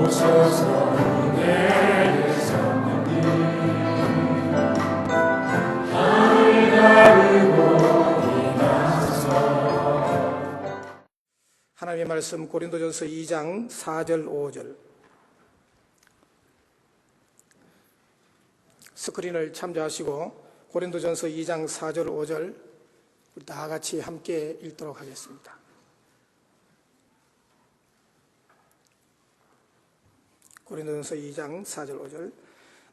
오셔서 은혜의 성령님 하늘 가르고 임하소서. 하나님의 말씀 고린도전서 2장 4절 5절 스크린을 참조하시고 고린도전서 2장 4절 5절 우리 다 같이 함께 읽도록 하겠습니다. 고린도전서 2장 4절 5절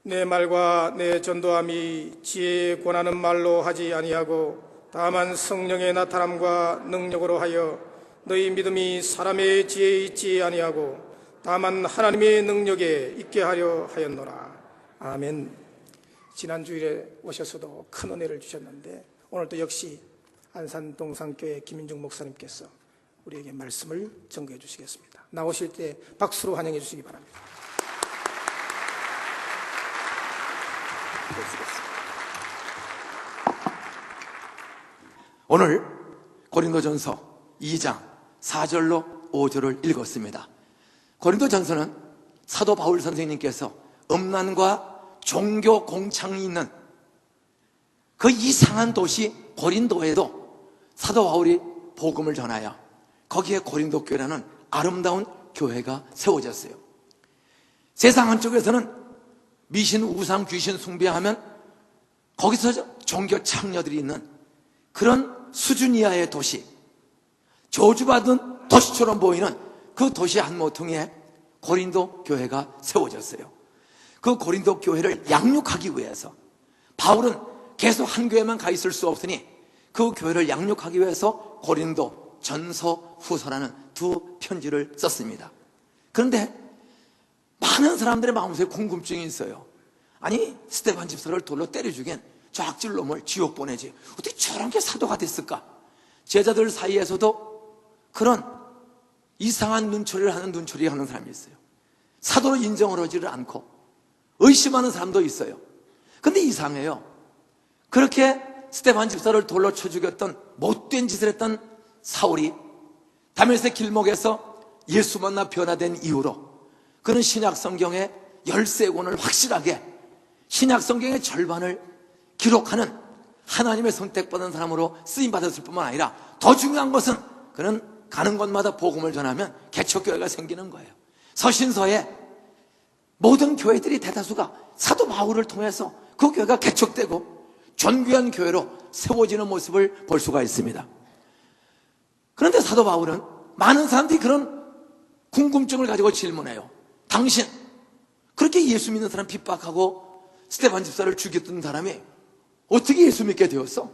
내 말과 내 전도함이 지혜에 권하는 말로 하지 아니하고 다만 성령의 나타남과 능력으로 하여 너희 믿음이 사람의 지혜에 있지 아니하고 다만 하나님의 능력에 있게 하려 하였노라. 아멘. 지난 주일에 오셔서도 큰 은혜를 주셨는데 오늘도 역시 안산동산교회 김인중 목사님께서 우리에게 말씀을 전거해 주시겠습니다. 나오실 때 박수로 환영해 주시기 바랍니다. 오늘 고린도전서 2장 4절로 5절을 읽었습니다. 고린도전서는 사도 바울 선생님께서 음란과 종교 공창이 있는 그 이상한 도시 고린도에도 사도 바울이 복음을 전하여 거기에 고린도 교회라는 아름다운 교회가 세워졌어요. 세상 한쪽에서는 미신, 우상, 귀신 숭배하면 거기서 종교 창녀들이 있는 그런 수준 이하의 도시, 저주받은 도시처럼 보이는 그 도시 한 모퉁이에 고린도 교회가 세워졌어요. 그 고린도 교회를 양육하기 위해서 바울은 계속 한 교회만 가 있을 수 없으니 그 교회를 양육하기 위해서 고린도 전서 후서라는 두 편지를 썼습니다. 그런데 많은 사람들의 마음속에 궁금증이 있어요. 아니 스데반 집사를 돌로 때려 죽인 저 악질 놈을 지옥 보내지 어떻게 저런 게 사도가 됐을까? 제자들 사이에서도 그런 이상한 눈초리를 하는 눈초리 하는 사람이 있어요. 사도로 인정을 하지를 않고 의심하는 사람도 있어요. 근데 이상해요. 그렇게 스데반 집사를 돌로 쳐 죽였던 못된 짓을 했던 사울이 다메섹 길목에서 예수 만나 변화된 이후로 그는 신약 성경의 13권을 확실하게 신약 성경의 절반을 기록하는 하나님의 선택받은 사람으로 쓰임받았을 뿐만 아니라 더 중요한 것은 그는 가는 곳마다 복음을 전하면 개척교회가 생기는 거예요. 서신서에 모든 교회들이 대다수가 사도 바울을 통해서 그 교회가 개척되고 존귀한 교회로 세워지는 모습을 볼 수가 있습니다. 그런데 사도 바울은 많은 사람들이 그런 궁금증을 가지고 질문해요. 당신 그렇게 예수 믿는 사람 핍박하고 스데반 집사를 죽였던 사람이 어떻게 예수 믿게 되었어?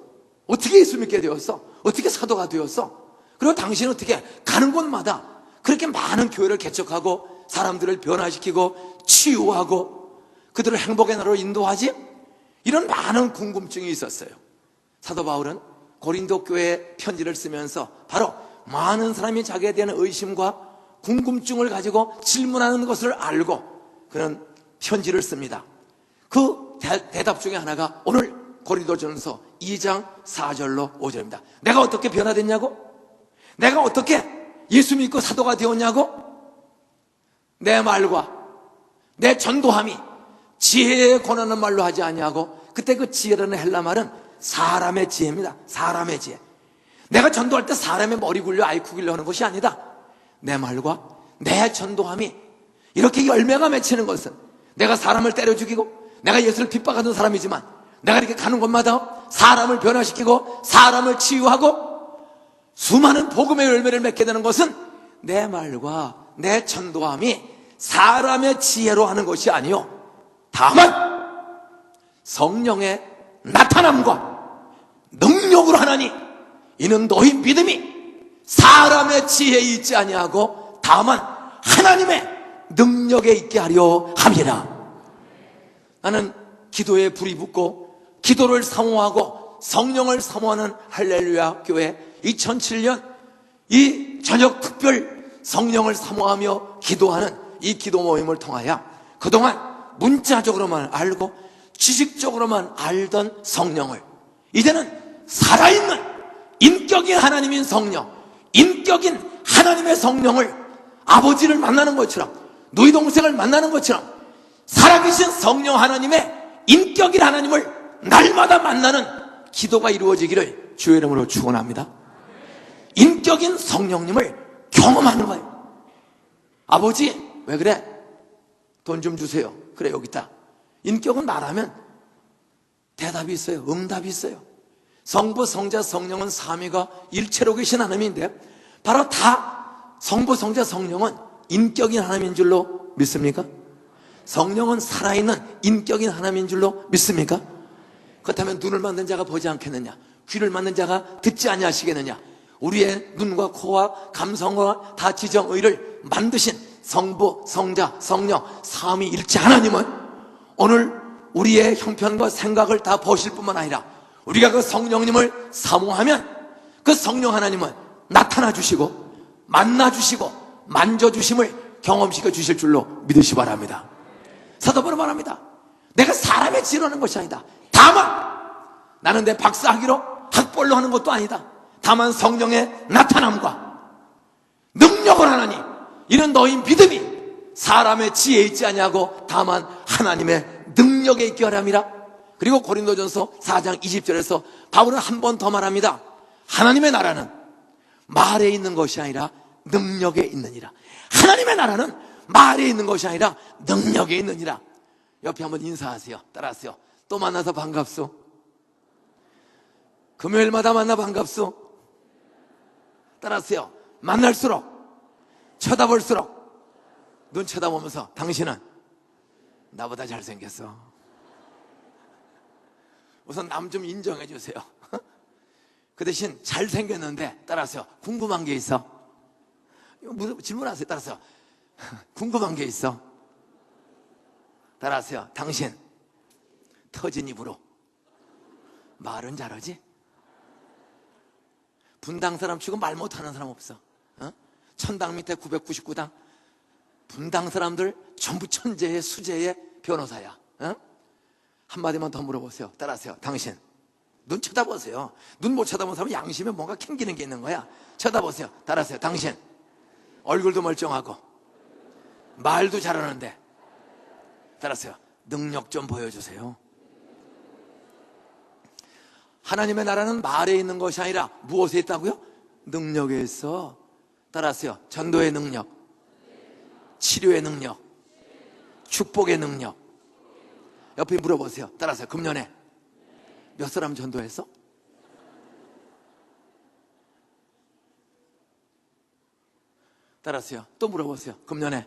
어떻게 예수 믿게 되었어? 어떻게 사도가 되었어? 그리고 당신은 어떻게 가는 곳마다 그렇게 많은 교회를 개척하고 사람들을 변화시키고 치유하고 그들을 행복의 나라로 인도하지? 이런 많은 궁금증이 있었어요. 사도 바울은 고린도 교회에 편지를 쓰면서 바로 많은 사람이 자기에 대한 의심과 궁금증을 가지고 질문하는 것을 알고 그런 편지를 씁니다. 그 대답 중에 하나가 오늘 고린도전서 2장 4절로 5절입니다. 내가 어떻게 변화됐냐고? 내가 어떻게 예수 믿고 사도가 되었냐고? 내 말과 내 전도함이 지혜에 권하는 말로 하지 아니하고 그때 그 지혜라는 헬라 말은 사람의 지혜입니다. 사람의 지혜. 내가 전도할 때 사람의 머리 굴려 아이 구기려 하는 것이 아니다. 내 말과 내 전도함이 이렇게 열매가 맺히는 것은 내가 사람을 때려 죽이고 내가 예수를 핍박하는 사람이지만 내가 이렇게 가는 곳마다 사람을 변화시키고 사람을 치유하고 수많은 복음의 열매를 맺게 되는 것은 내 말과 내 전도함이 사람의 지혜로 하는 것이 아니요 다만 성령의 나타남과 능력으로 하나니 이는 너희 믿음이 사람의 지혜에 있지 아니하고 다만 하나님의 능력에 있게 하려 함이라. 나는 기도에 불이 붙고 기도를 사모하고 성령을 사모하는 할렐루야 교회 2007년 이 저녁 특별 성령을 사모하며 기도하는 이 기도 모임을 통하여 그동안 문자적으로만 알고 지식적으로만 알던 성령을 이제는 살아있는 인격인 하나님인 성령, 인격인 하나님의 성령을 아버지를 만나는 것처럼 너희 동생을 만나는 것처럼 살아계신 성령 하나님의 인격인 하나님을 날마다 만나는 기도가 이루어지기를 주의 이름으로 축원합니다. 인격인 성령님을 경험하는 거예요. 아버지 왜 그래? 돈 좀 주세요. 그래 여기 있다. 인격은 말하면 대답이 있어요. 응답이 있어요. 성부, 성자, 성령은 삼위가 일체로 계신 하나님인데 바로 다 성부, 성자, 성령은 인격인 하나님인 줄로 믿습니까? 성령은 살아있는 인격인 하나님인 줄로 믿습니까? 그렇다면 눈을 만든 자가 보지 않겠느냐? 귀를 만든 자가 듣지 아니하시겠느냐? 우리의 눈과 코와 감성과 다 지정의를 만드신 성부, 성자, 성령 삼위일체 하나님은 오늘 우리의 형편과 생각을 다 보실 뿐만 아니라 우리가 그 성령님을 사모하면 그 성령 하나님은 나타나 주시고 만나 주시고 만져주심을 경험시켜 주실 줄로 믿으시 바랍니다. 사도 바울은 말합니다. 내가 사람의 지혜로 하는 것이 아니다. 다만 나는 내 박사학위로 학벌로 하는 것도 아니다. 다만 성령의 나타남과 능력을 하나니 이는 너희 믿음이 사람의 지혜에 있지 아니하고 다만 하나님의 능력에 있게 하람이라. 그리고 고린도전서 4장 20절에서 바울은 한 번 더 말합니다. 하나님의 나라는 말에 있는 것이 아니라 능력에 있느니라. 하나님의 나라는 말에 있는 것이 아니라 능력에 있느니라. 옆에 한번 인사하세요. 따라하세요. 또 만나서 반갑소. 금요일마다 만나 반갑소. 따라하세요. 만날수록 쳐다볼수록 눈 쳐다보면서 당신은 나보다 잘생겼어. 우선 남 좀 인정해 주세요. 그 대신 잘생겼는데 따라하세요. 궁금한 게 있어. 질문하세요. 따라하세요. 궁금한 게 있어. 따라하세요. 당신 터진 입으로 말은 잘하지? 분당 사람 치고 말 못하는 사람 없어. 천당 밑에 999당 분당 사람들 전부 천재의 수재의 변호사야. 한마디만 더 물어보세요. 따라하세요. 당신 눈 쳐다보세요. 눈 못 쳐다보는 사람은 양심에 뭔가 캥기는 게 있는 거야. 쳐다보세요. 따라하세요. 당신 얼굴도 멀쩡하고 말도 잘하는데 따라하세요. 능력 좀 보여주세요. 하나님의 나라는 말에 있는 것이 아니라 무엇에 있다고요? 능력에 있어. 따라하세요. 전도의 능력, 치료의 능력, 축복의 능력. 옆에 물어보세요. 따라하세요. 금년에 몇 사람 전도했어? 따라하세요. 또 물어보세요. 금년에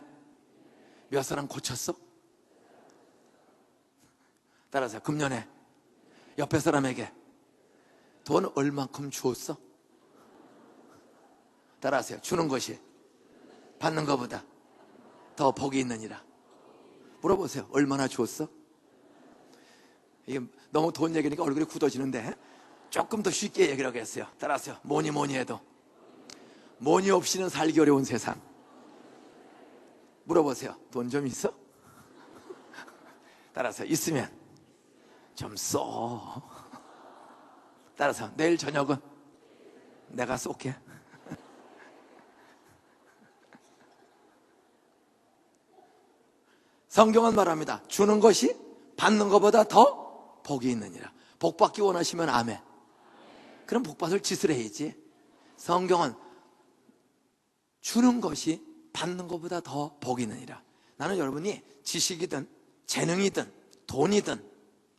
몇 사람 고쳤어? 따라하세요. 금년에 옆에 사람에게 돈 얼만큼 주었어? 따라하세요. 주는 것이 받는 것보다 더 복이 있느니라. 물어보세요. 얼마나 주었어? 이게 너무 돈 얘기니까 얼굴이 굳어지는데 조금 더 쉽게 얘기를 하겠어요. 따라하세요. 뭐니 해도 뭐니 없이는 살기 어려운 세상. 물어보세요. 돈 좀 있어? 따라서 있으면 좀 써. 따라서 내일 저녁은 내가 쏠게. 성경은 말합니다. 주는 것이 받는 것보다 더 복이 있느니라. 복 받기 원하시면 아멘. 그럼 복 받을 짓을 해야지. 성경은 주는 것이 받는 것보다 더 복이 있느니라. 나는 여러분이 지식이든 재능이든 돈이든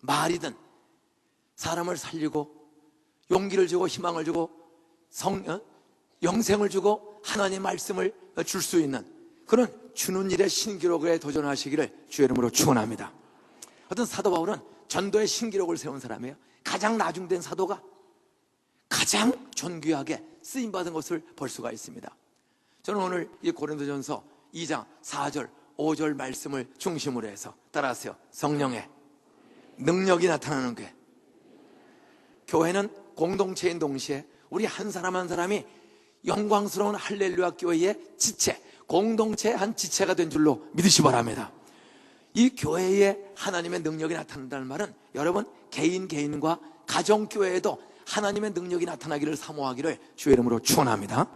말이든 사람을 살리고 용기를 주고 희망을 주고 영생을 주고 하나님의 말씀을 줄 수 있는 그런 주는 일의 신기록에 도전하시기를 주의 이름으로 축원합니다. 어떤 사도 바울은 전도의 신기록을 세운 사람이에요. 가장 나중된 사도가 가장 존귀하게 쓰임받은 것을 볼 수가 있습니다. 저는 오늘 이 고린도전서 2장 4절 5절 말씀을 중심으로 해서 따라하세요. 성령의 능력이 나타나는 교회. 교회는 공동체인 동시에 우리 한 사람 한 사람이 영광스러운 할렐루야 교회의 지체, 공동체 한 지체가 된 줄로 믿으시 바랍니다. 이 교회에 하나님의 능력이 나타난다는 말은 여러분 개인과 가정교회에도 하나님의 능력이 나타나기를 사모하기를 주의 이름으로 축원합니다.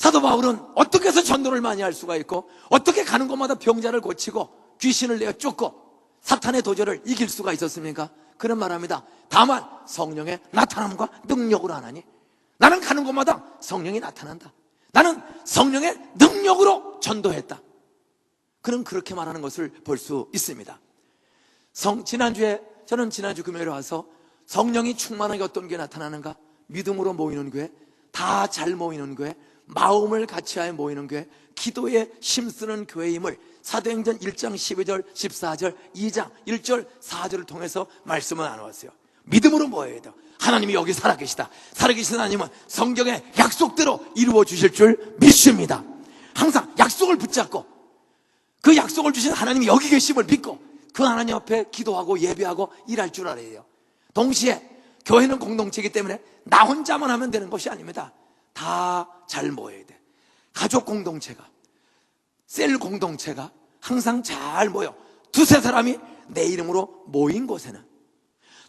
사도 바울은 어떻게 해서 전도를 많이 할 수가 있고, 어떻게 가는 곳마다 병자를 고치고 귀신을 내어 쫓고 사탄의 도전을 이길 수가 있었습니까? 그런 말합니다. 다만 성령의 나타남과 능력으로 하나니, 나는 가는 곳마다 성령이 나타난다. 나는 성령의 능력으로 전도했다. 그는 그렇게 말하는 것을 볼 수 있습니다. 저는 지난주 금요일에 와서 성령이 충만하게 어떤 게 나타나는가? 믿음으로 모이는 교회, 다 잘 모이는 교회, 마음을 같이하여 모이는 교회, 기도에 힘쓰는 교회임을 사도행전 1장 12절 14절 2장 1절 4절을 통해서 말씀을 나누었어요. 믿음으로 모여야 돼요. 하나님이 여기 살아계시다. 살아계신 하나님은 성경의 약속대로 이루어 주실 줄 믿습니다. 항상 약속을 붙잡고 그 약속을 주신 하나님이 여기 계심을 믿고 그 하나님 앞에 기도하고 예배하고 일할 줄 알아야 돼요. 동시에 교회는 공동체이기 때문에 나 혼자만 하면 되는 것이 아닙니다. 다 잘 모여야 돼. 가족 공동체가, 셀 공동체가 항상 잘 모여 두세 사람이 내 이름으로 모인 곳에는,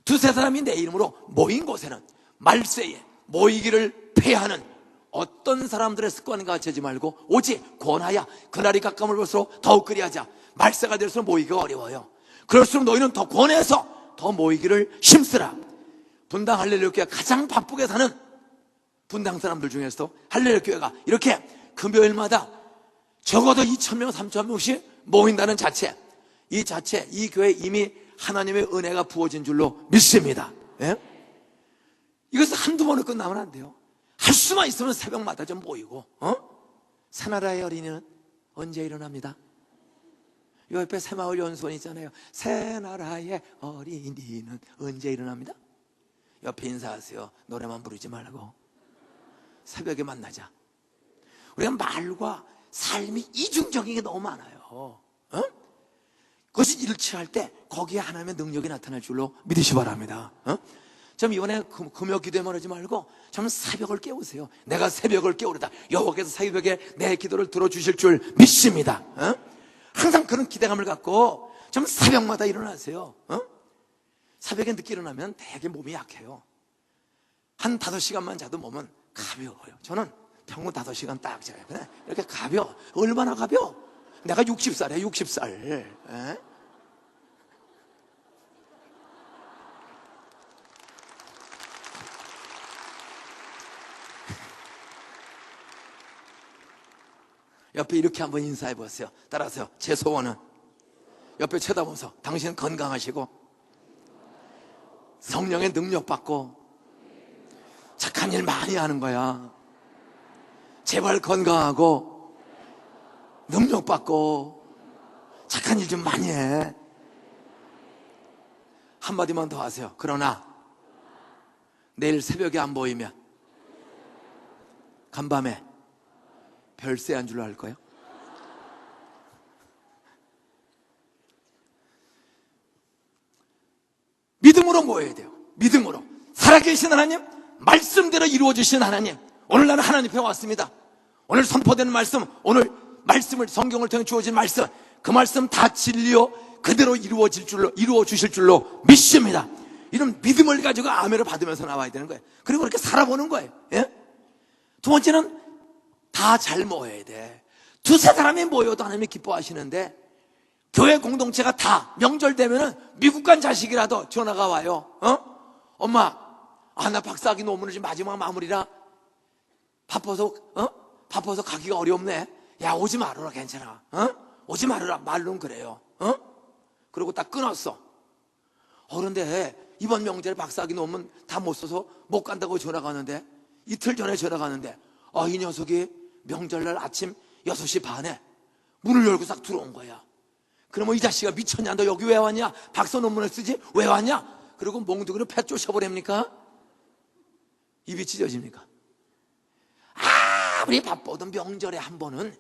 두세 사람이 내 이름으로 모인 곳에는 말세에 모이기를 패하는 어떤 사람들의 습관과 하지 말고 오직 권하여 그날이 가까움을 볼수록 더욱 그리하자. 말세가 될수록 모이기가 어려워요. 그럴수록 너희는 더 권해서 더 모이기를 힘쓰라. 분당 할렐루야 교회가 가장 바쁘게 사는 분당 사람들 중에서도 할렐루야 교회가 이렇게 금요일마다 적어도 2,000명 3,000명씩 모인다는 자체, 이 교회에 이미 하나님의 은혜가 부어진 줄로 믿습니다. 예? 이것은 한두 번에 끝나면 안 돼요. 할 수만 있으면 새벽마다 좀 모이고, 새나라의 어린이는 언제 일어납니다? 요 옆에 새마을 연수원 있잖아요. 새나라의 어린이는 언제 일어납니다? 옆에 인사하세요. 노래만 부르지 말고 새벽에 만나자. 우리가 말과 삶이 이중적인 게 너무 많아요. 그것이 일치할 때 거기에 하나님의 능력이 나타날 줄로 믿으시 바랍니다. 좀 이번에 금요 기도에만 하지 말고 좀 새벽을 깨우세요. 내가 새벽을 깨우르다. 여호와께서 새벽에 내 기도를 들어주실 줄 믿습니다. 항상 그런 기대감을 갖고 좀 새벽마다 일어나세요. 새벽에 늦게 일어나면 되게 몸이 약해요. 한 5시간만 자도 몸은 가벼워요. 저는 평균 5시간 딱 자요. 그냥 이렇게 가벼워. 얼마나 가벼워? 내가 60살이야, 60살. 옆에 이렇게 한번 인사해 보세요. 따라하세요. 제 소원은, 옆에 쳐다보면서, 당신은 건강하시고 성령의 능력 받고 착한 일 많이 하는 거야. 제발 건강하고 능력 받고 착한 일 좀 많이 해. 한마디만 더 하세요. 그러나 내일 새벽에 안 보이면 간밤에 별세 안 줄로 할 거예요? 믿음으로 모여야 돼요. 믿음으로. 살아계신 하나님, 말씀대로 이루어주신 하나님, 오늘 나는 하나님 앞에 왔습니다. 오늘 선포되는 말씀, 오늘 말씀을, 성경을 통해 주어진 말씀, 그 말씀 다 진리요 그대로 이루어 주실 줄로 믿습니다. 이런 믿음을 가지고 아멘을 받으면서 나와야 되는 거예요. 그리고 그렇게 살아보는 거예요. 예? 두 번째는 다 잘 모여야 돼. 두세 사람이 모여도 하나님이 기뻐하시는데, 교회 공동체가 다 명절 되면은 미국 간 자식이라도 전화가 와요. 엄마, 나 박사학위 논문을 지금 마지막 마무리라 바빠서 가기가 어렵네. 야, 오지 말아라. 괜찮아. 오지 말아라. 말로는 그래요. 그리고 딱 끊었어. 그런데 이번 명절에 박사학위 논문 다 못 써서 못 간다고 전화가 왔는데, 이틀 전에 전화가 왔는데, 이 녀석이 명절날 아침 6시 반에 문을 열고 싹 들어온 거야. 그러면 이 자식아 미쳤냐? 너 여기 왜 왔냐? 박사 논문을 쓰지? 왜 왔냐? 그리고 몽둥이로 패 쫓아버립니까? 입이 찢어집니까? 아무리 바빠도 명절에 한 번은,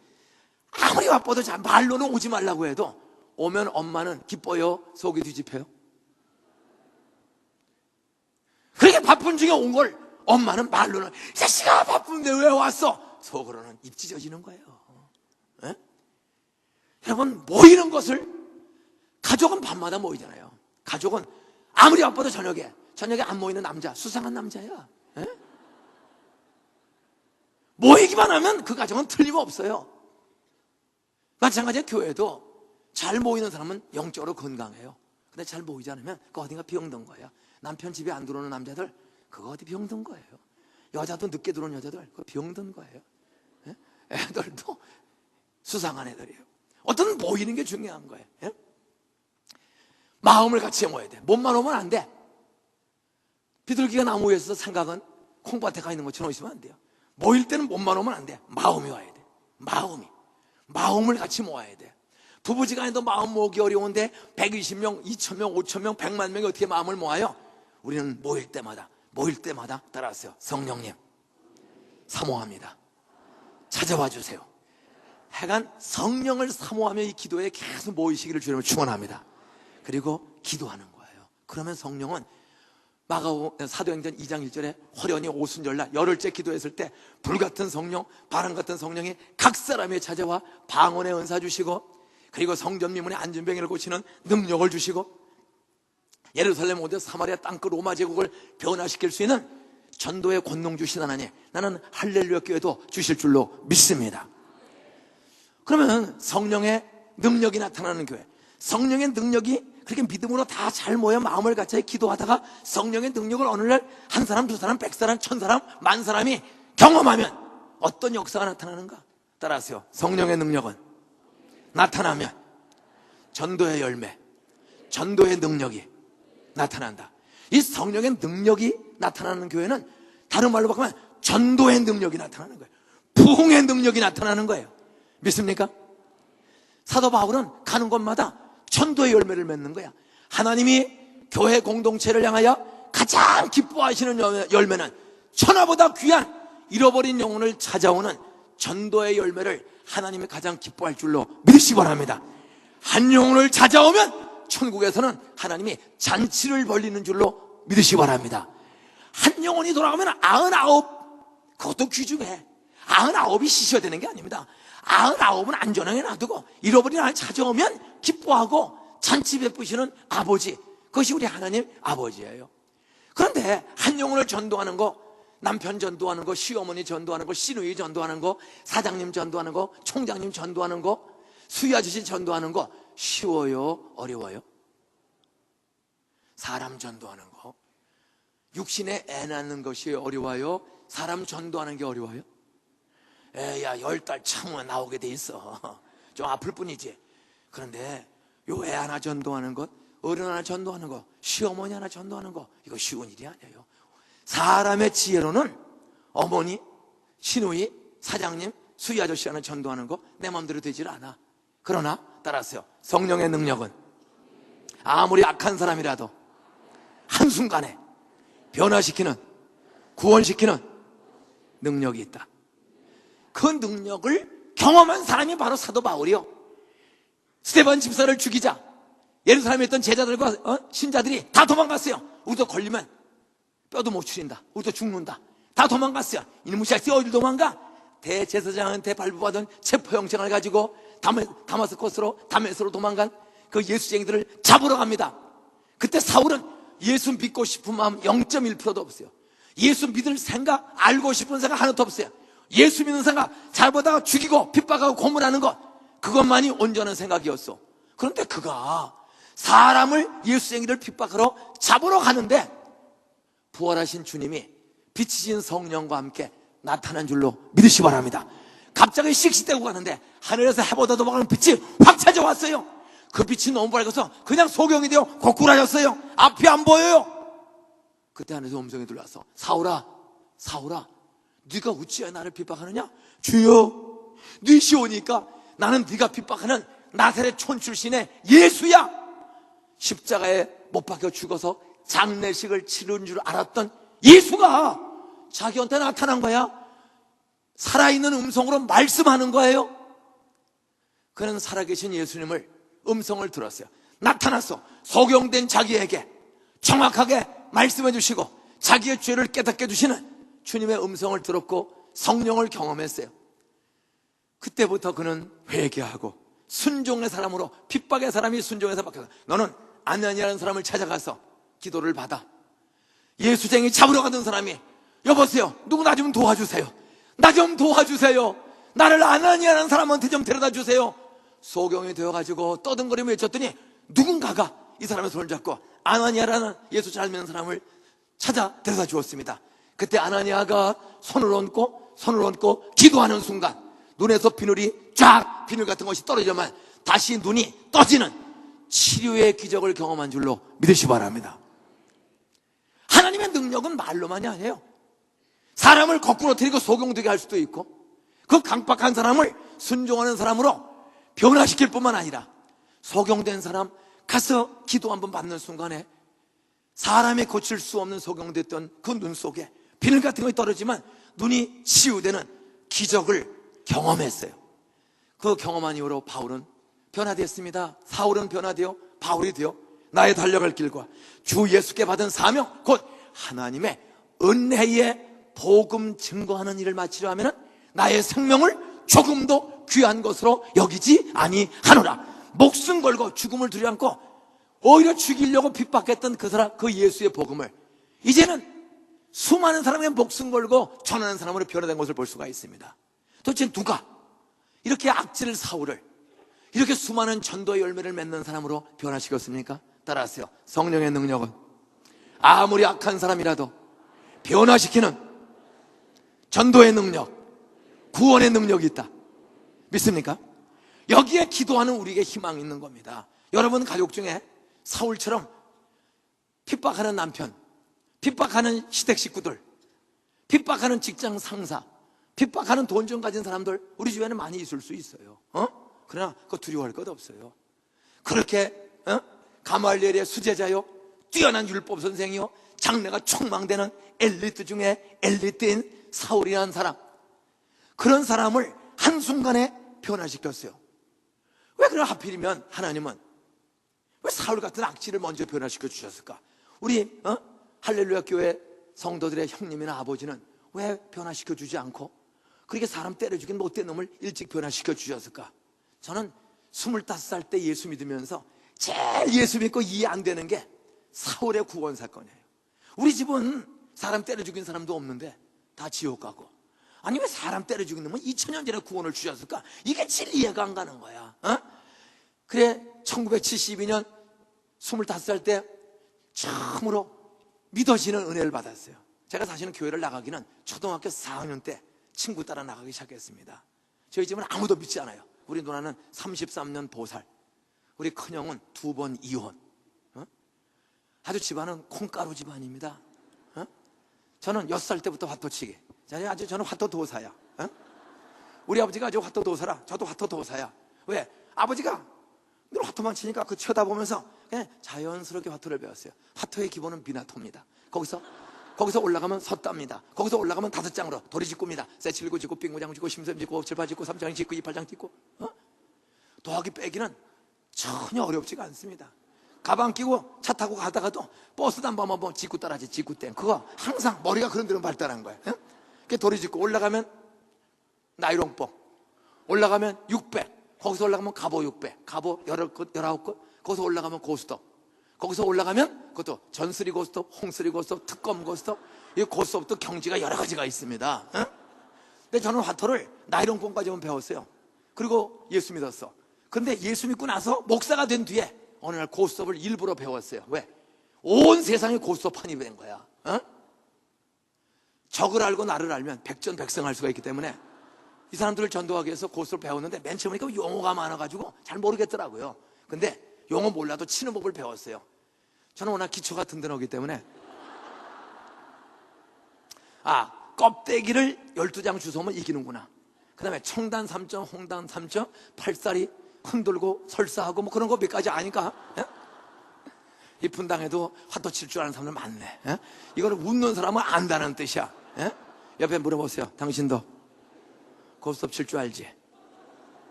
아무리 바빠도 말로는 오지 말라고 해도 오면 엄마는 기뻐요? 속이 뒤집혀요? 그렇게 바쁜 중에 온 걸 엄마는 말로는, 이 자식아 바쁜데 왜 왔어? 속으로는 입 찢어지는 거예요. 에? 여러분, 모이는 것을, 가족은 밤마다 모이잖아요. 가족은 아무리 바빠도 저녁에 안 모이는 남자, 수상한 남자야. 에? 모이기만 하면 그 가정은 틀림없어요. 마찬가지로 교회도 잘 모이는 사람은 영적으로 건강해요. 근데 잘 모이지 않으면 그 어딘가 병든 거예요. 남편 집에 안 들어오는 남자들, 그거 어디 병든 거예요. 여자도 늦게 들어오는 여자들, 그거 병든 거예요. 예? 애들도 수상한 애들이에요. 어떤 모이는 게 중요한 거예요. 예? 마음을 같이 모여야 돼. 몸만 오면 안 돼. 비둘기가 나무 위에 있어서 생각은 콩밭에 가 있는 것처럼 있으면 안 돼요. 모일 때는 몸만 오면 안 돼. 마음이 와야 돼. 마음을 같이 모아야 돼. 부부지간에도 마음 모으기 어려운데 120명, 2,000명, 5,000명, 100만 명이 어떻게 마음을 모아요? 우리는 모일 때마다 따라하세요. 성령님 사모합니다. 찾아와 주세요. 하여간 성령을 사모하며 이 기도에 계속 모이시기를 주님을 축원합니다. 그리고 기도하는 거예요. 그러면 성령은 사도행전 2장 1절에 호련히 오순절날 열흘째 기도했을 때 불같은 성령, 바람 같은 성령이 각 사람에 찾아와 방언의 은사 주시고, 그리고 성전 미문에 앉은 병이를 고치는 능력을 주시고, 예루살렘 오대 사마리아 땅끝 로마 제국을 변화시킬 수 있는 전도의 권능 주신 하나님, 나는 할렐루야 교회도 주실 줄로 믿습니다. 그러면 성령의 능력이 나타나는 교회, 성령의 능력이 그렇게 믿음으로 다 잘 모여 마음을 같이 기도하다가 성령의 능력을 어느 날 한 사람, 두 사람, 100사람, 1000사람, 10,000사람이 경험하면 어떤 역사가 나타나는가? 따라하세요. 성령의 능력은 나타나면 전도의 열매, 전도의 능력이 나타난다. 이 성령의 능력이 나타나는 교회는 다른 말로 바꾸면 전도의 능력이 나타나는 거예요. 부흥의 능력이 나타나는 거예요. 믿습니까? 사도 바울은 가는 곳마다 전도의 열매를 맺는 거야. 하나님이 교회 공동체를 향하여 가장 기뻐하시는 열매는 천하보다 귀한 잃어버린 영혼을 찾아오는 전도의 열매를 하나님이 가장 기뻐할 줄로 믿으시기 바랍니다. 한 영혼을 찾아오면 천국에서는 하나님이 잔치를 벌리는 줄로 믿으시기 바랍니다. 한 영혼이 돌아가면 99, 그것도 귀중해. 99이 씻어야 되는 게 아닙니다. 99은 안전하게 놔두고 잃어버린 아이 찾아오면 기뻐하고 잔치 베푸시는 아버지, 그것이 우리 하나님 아버지예요. 그런데 한 영혼을 전도하는 거, 남편 전도하는 거, 시어머니 전도하는 거, 시누이 전도하는 거, 사장님 전도하는 거, 총장님 전도하는 거, 수희 아저씨 전도하는 거 쉬워요? 어려워요? 사람 전도하는 거, 육신에 애 낳는 것이 어려워요? 사람 전도하는 게 어려워요? 애야 10달 참으면 나오게 돼 있어. 좀 아플 뿐이지. 그런데 요 애 하나 전도하는 것, 어른 하나 전도하는 것, 시어머니 하나 전도하는 것, 이거 쉬운 일이 아니에요. 사람의 지혜로는 어머니, 시누이, 사장님, 수희 아저씨 하나 전도하는 거 내 마음대로 되질 않아. 그러나 따라하세요. 성령의 능력은 아무리 악한 사람이라도 한순간에 변화시키는, 구원시키는 능력이 있다. 그 능력을 경험한 사람이 바로 사도 바울이요. 스데반 집사를 죽이자 예루살렘에 있던 제자들과 신자들이 다 도망갔어요. 우리도 걸리면 뼈도 못 추린다, 우리도 죽는다, 다 도망갔어요. 이놈의 자식이 어딜 도망가? 대제사장한테 발부받은 체포영장을 가지고 다메스로 도망간 그 예수쟁이들을 잡으러 갑니다. 그때 사울은 예수 믿고 싶은 마음 0.1%도 없어요. 예수 믿을 생각, 알고 싶은 생각 하나도 없어요. 예수 믿는 생각, 잘보다가 죽이고 핍박하고 고문하는 것, 그것만이 온전한 생각이었어. 그런데 그가 사람을, 예수쟁이를 핍박하러 잡으러 가는데 부활하신 주님이 빛이신 성령과 함께 나타난 줄로 믿으시기 바랍니다. 갑자기 씩씩대고 가는데 하늘에서 해보다도 많은 빛이 확 찾아왔어요. 그 빛이 너무 밝아서 그냥 소경이 되어 고꾸라졌어요. 앞이 안 보여요. 그때 하늘에서 음성이 들려와서 사울아, 사울아, 네가 어찌하여 나를 핍박하느냐? 주여, 네시 오니까 나는 네가 핍박하는 나사렛 촌 출신의 예수야. 십자가에 못 박혀 죽어서 장례식을 치른 줄 알았던 예수가 자기한테 나타난 거야. 살아있는 음성으로 말씀하는 거예요. 그는 살아계신 예수님을 음성을 들었어요. 나타났어. 소경된 자기에게 정확하게 말씀해 주시고 자기의 죄를 깨닫게 해주시는 주님의 음성을 들었고 성령을 경험했어요. 그때부터 그는 회개하고 순종의 사람으로, 핍박의 사람이 순종해서 바뀌었어. 너는 아나니아라는 사람을 찾아가서 기도를 받아. 예수쟁이 잡으러 가던 사람이 여보세요, 누구 나 좀 도와주세요. 나 좀 도와주세요. 나를 아나니아라는 사람한테 좀 데려다 주세요. 소경이 되어가지고 떠든거리며 외쳤더니 누군가가 이 사람의 손을 잡고 아나니아라는 예수 잘 믿는 사람을 찾아 데려다 주었습니다. 그때 아나니아가 손을 얹고 기도하는 순간 눈에서 비늘 같은 것이 떨어지만 다시 눈이 떠지는 치료의 기적을 경험한 줄로 믿으시 바랍니다. 하나님의 능력은 말로만이 아니에요. 사람을 거꾸로 들이고 소경되게 할 수도 있고, 그 강박한 사람을 순종하는 사람으로 변화시킬 뿐만 아니라 소경된 사람 가서 기도 한번 받는 순간에 사람이 고칠 수 없는 소경됐던 그 눈 속에 비늘 같은 것이 떨어지만 눈이 치유되는 기적을 경험했어요. 그 경험한 이후로 바울은 변화됐습니다. 사울은 변화되어 바울이 되어 나의 달려갈 길과 주 예수께 받은 사명, 곧 하나님의 은혜의 복음 증거하는 일을 마치려 하면 나의 생명을 조금도 귀한 것으로 여기지 아니하노라. 목숨 걸고 죽음을 두려워 않고 오히려 죽이려고 핍박했던 그 사람, 그 예수의 복음을 이제는 수많은 사람의 목숨 걸고 전하는 사람으로 변화된 것을 볼 수가 있습니다. 도대체 누가 이렇게 악질 사울을 이렇게 수많은 전도의 열매를 맺는 사람으로 변화시켰습니까? 따라하세요. 성령의 능력은 아무리 악한 사람이라도 변화시키는 전도의 능력, 구원의 능력이 있다. 믿습니까? 여기에 기도하는 우리에게 희망이 있는 겁니다. 여러분 가족 중에 사울처럼 핍박하는 남편, 핍박하는 시댁 식구들, 핍박하는 직장 상사, 핍박하는 돈 좀 가진 사람들 우리 주변에 많이 있을 수 있어요. 그러나 그거 두려워할 것 없어요. 그렇게 가말리엘의 수제자요, 뛰어난 율법 선생이요, 장래가 촉망되는 엘리트 중에 엘리트인 사울이라는 사람, 그런 사람을 한순간에 변화시켰어요. 왜 그래 하필이면 하나님은 왜 사울 같은 악질을 먼저 변화시켜 주셨을까? 우리 할렐루야 교회 성도들의 형님이나 아버지는 왜 변화시켜 주지 않고 그렇게 사람 때려 죽인 못된 놈을 일찍 변화시켜 주셨을까? 저는 25살 때 예수 믿으면서 제일 예수 믿고 이해 안 되는 게 사울의 구원 사건이에요. 우리 집은 사람 때려 죽인 사람도 없는데 다 지옥 가고, 아니 왜 사람 때려 죽인 놈은 2000년 전에 구원을 주셨을까? 이게 제일 이해가 안 가는 거야. 그래 1972년 25살 때 처음으로 믿어지는 은혜를 받았어요. 제가 사실은 교회를 나가기는 초등학교 4학년 때 친구 따라 나가기 시작했습니다. 저희 집은 아무도 믿지 않아요. 우리 누나는 33년 보살, 우리 큰형은 2번 이혼. 아주 집안은 콩가루 집안입니다. 저는 6살 때부터 화토치기. 저는 화토도사야. 우리 아버지가 아주 화토도사라. 저도 화토도사야. 왜? 아버지가 늘 화토만 치니까 그 쳐다보면서 그냥 자연스럽게 화토를 배웠어요. 화토의 기본은 미나토입니다. 거기서 올라가면 섰답니다. 거기서 올라가면 5장으로 도리 짓고입니다. 쇠칠구 짓고 빙구장 짓고 심셈 짓고 칠파 짓고 3장 짓고 28장 짓고. 더하기 빼기는 전혀 어렵지가 않습니다. 가방 끼고 차 타고 가다가도 버스도 한 번만 뭐 짓고 따라지 짓고땡, 그거 항상 머리가 그런 대로 발달한 거예요. 그 도리 짓고 올라가면 나이롱뽕, 올라가면 600, 거기서 올라가면 갑오 600, 갑오 19곳, 거기서 올라가면 고스톱, 거기서 올라가면 그것도 전스리 고스톱, 홍스리 고스톱, 특검 고스톱, 이 고스톱도 경지가 여러 가지가 있습니다. 근데 저는 화토를 나이롱뽕까지만 배웠어요. 그리고 예수 믿었어. 근데 예수 믿고 나서 목사가 된 뒤에 어느 날 고스톱을 일부러 배웠어요. 왜? 온 세상에 고스톱판이 된 거야. 적을 알고 나를 알면 백전백승할 수가 있기 때문에 이 사람들을 전도하기 위해서 고스톱을 배웠는데 맨 처음에 용어가 많아가지고 잘 모르겠더라고요. 근데 용어 몰라도 치는 법을 배웠어요. 저는 워낙 기초가 든든하기 때문에 껍데기를 12장 주워오면 이기는구나. 그 다음에 청단 3점, 홍단 3점, 팔다리 흔들고 설사하고 뭐 그런 거 몇 가지 아니까. 이 분당에도 화토 칠 줄 아는 사람들 많네. 이거를 웃는 사람은 안다는 뜻이야. 옆에 물어보세요. 당신도 고스톱 칠 줄 알지?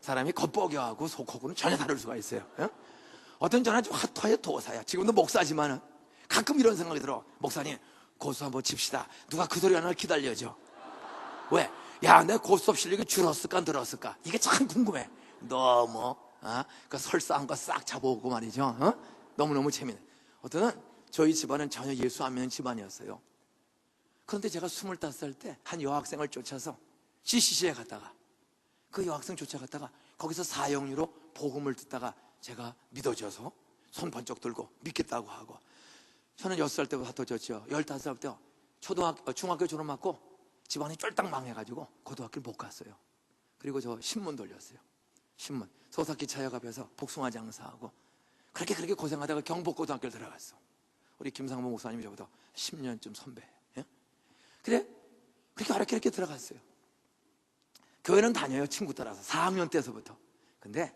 사람이 겉보기하고 속하고는 전혀 다를 수가 있어요. 어떤 저는 아주 화토의 도사야. 지금도 목사지만은 가끔 이런 생각이 들어. 목사님 고스톱 한번 칩시다. 누가 그 소리 하나 기다려줘. 왜? 야, 내 고스톱 실력이 줄었을까 늘었을까? 이게 참 궁금해. 너무 그 설사한 거 싹 잡아오고 말이죠. 너무너무 재밌네. 어떤 저희 집안은 전혀 예수 안 믿는 집안이었어요. 그런데 제가 25살 때 한 여학생을 쫓아서 CCC에 갔다가, 그 여학생 쫓아갔다가 거기서 사형리로 복음을 듣다가 제가 믿어져서 손 번쩍 들고 믿겠다고 하고, 저는 6살 때부터 흩어졌죠. 15살 때 중학교 졸업하고 집안이 쫄딱 망해가지고 고등학교를 못 갔어요. 그리고 저 신문 돌렸어요. 신문 소사기 차역앞에서 복숭아 장사하고 그렇게 고생하다가 경복고등학교를 들어갔어. 우리 김상봉 목사님이 저보다 10년쯤 선배예요. 예? 그래 그렇게 어렵게 들어갔어요. 교회는 다녀요, 친구 따라서 4학년 때서부터. 근데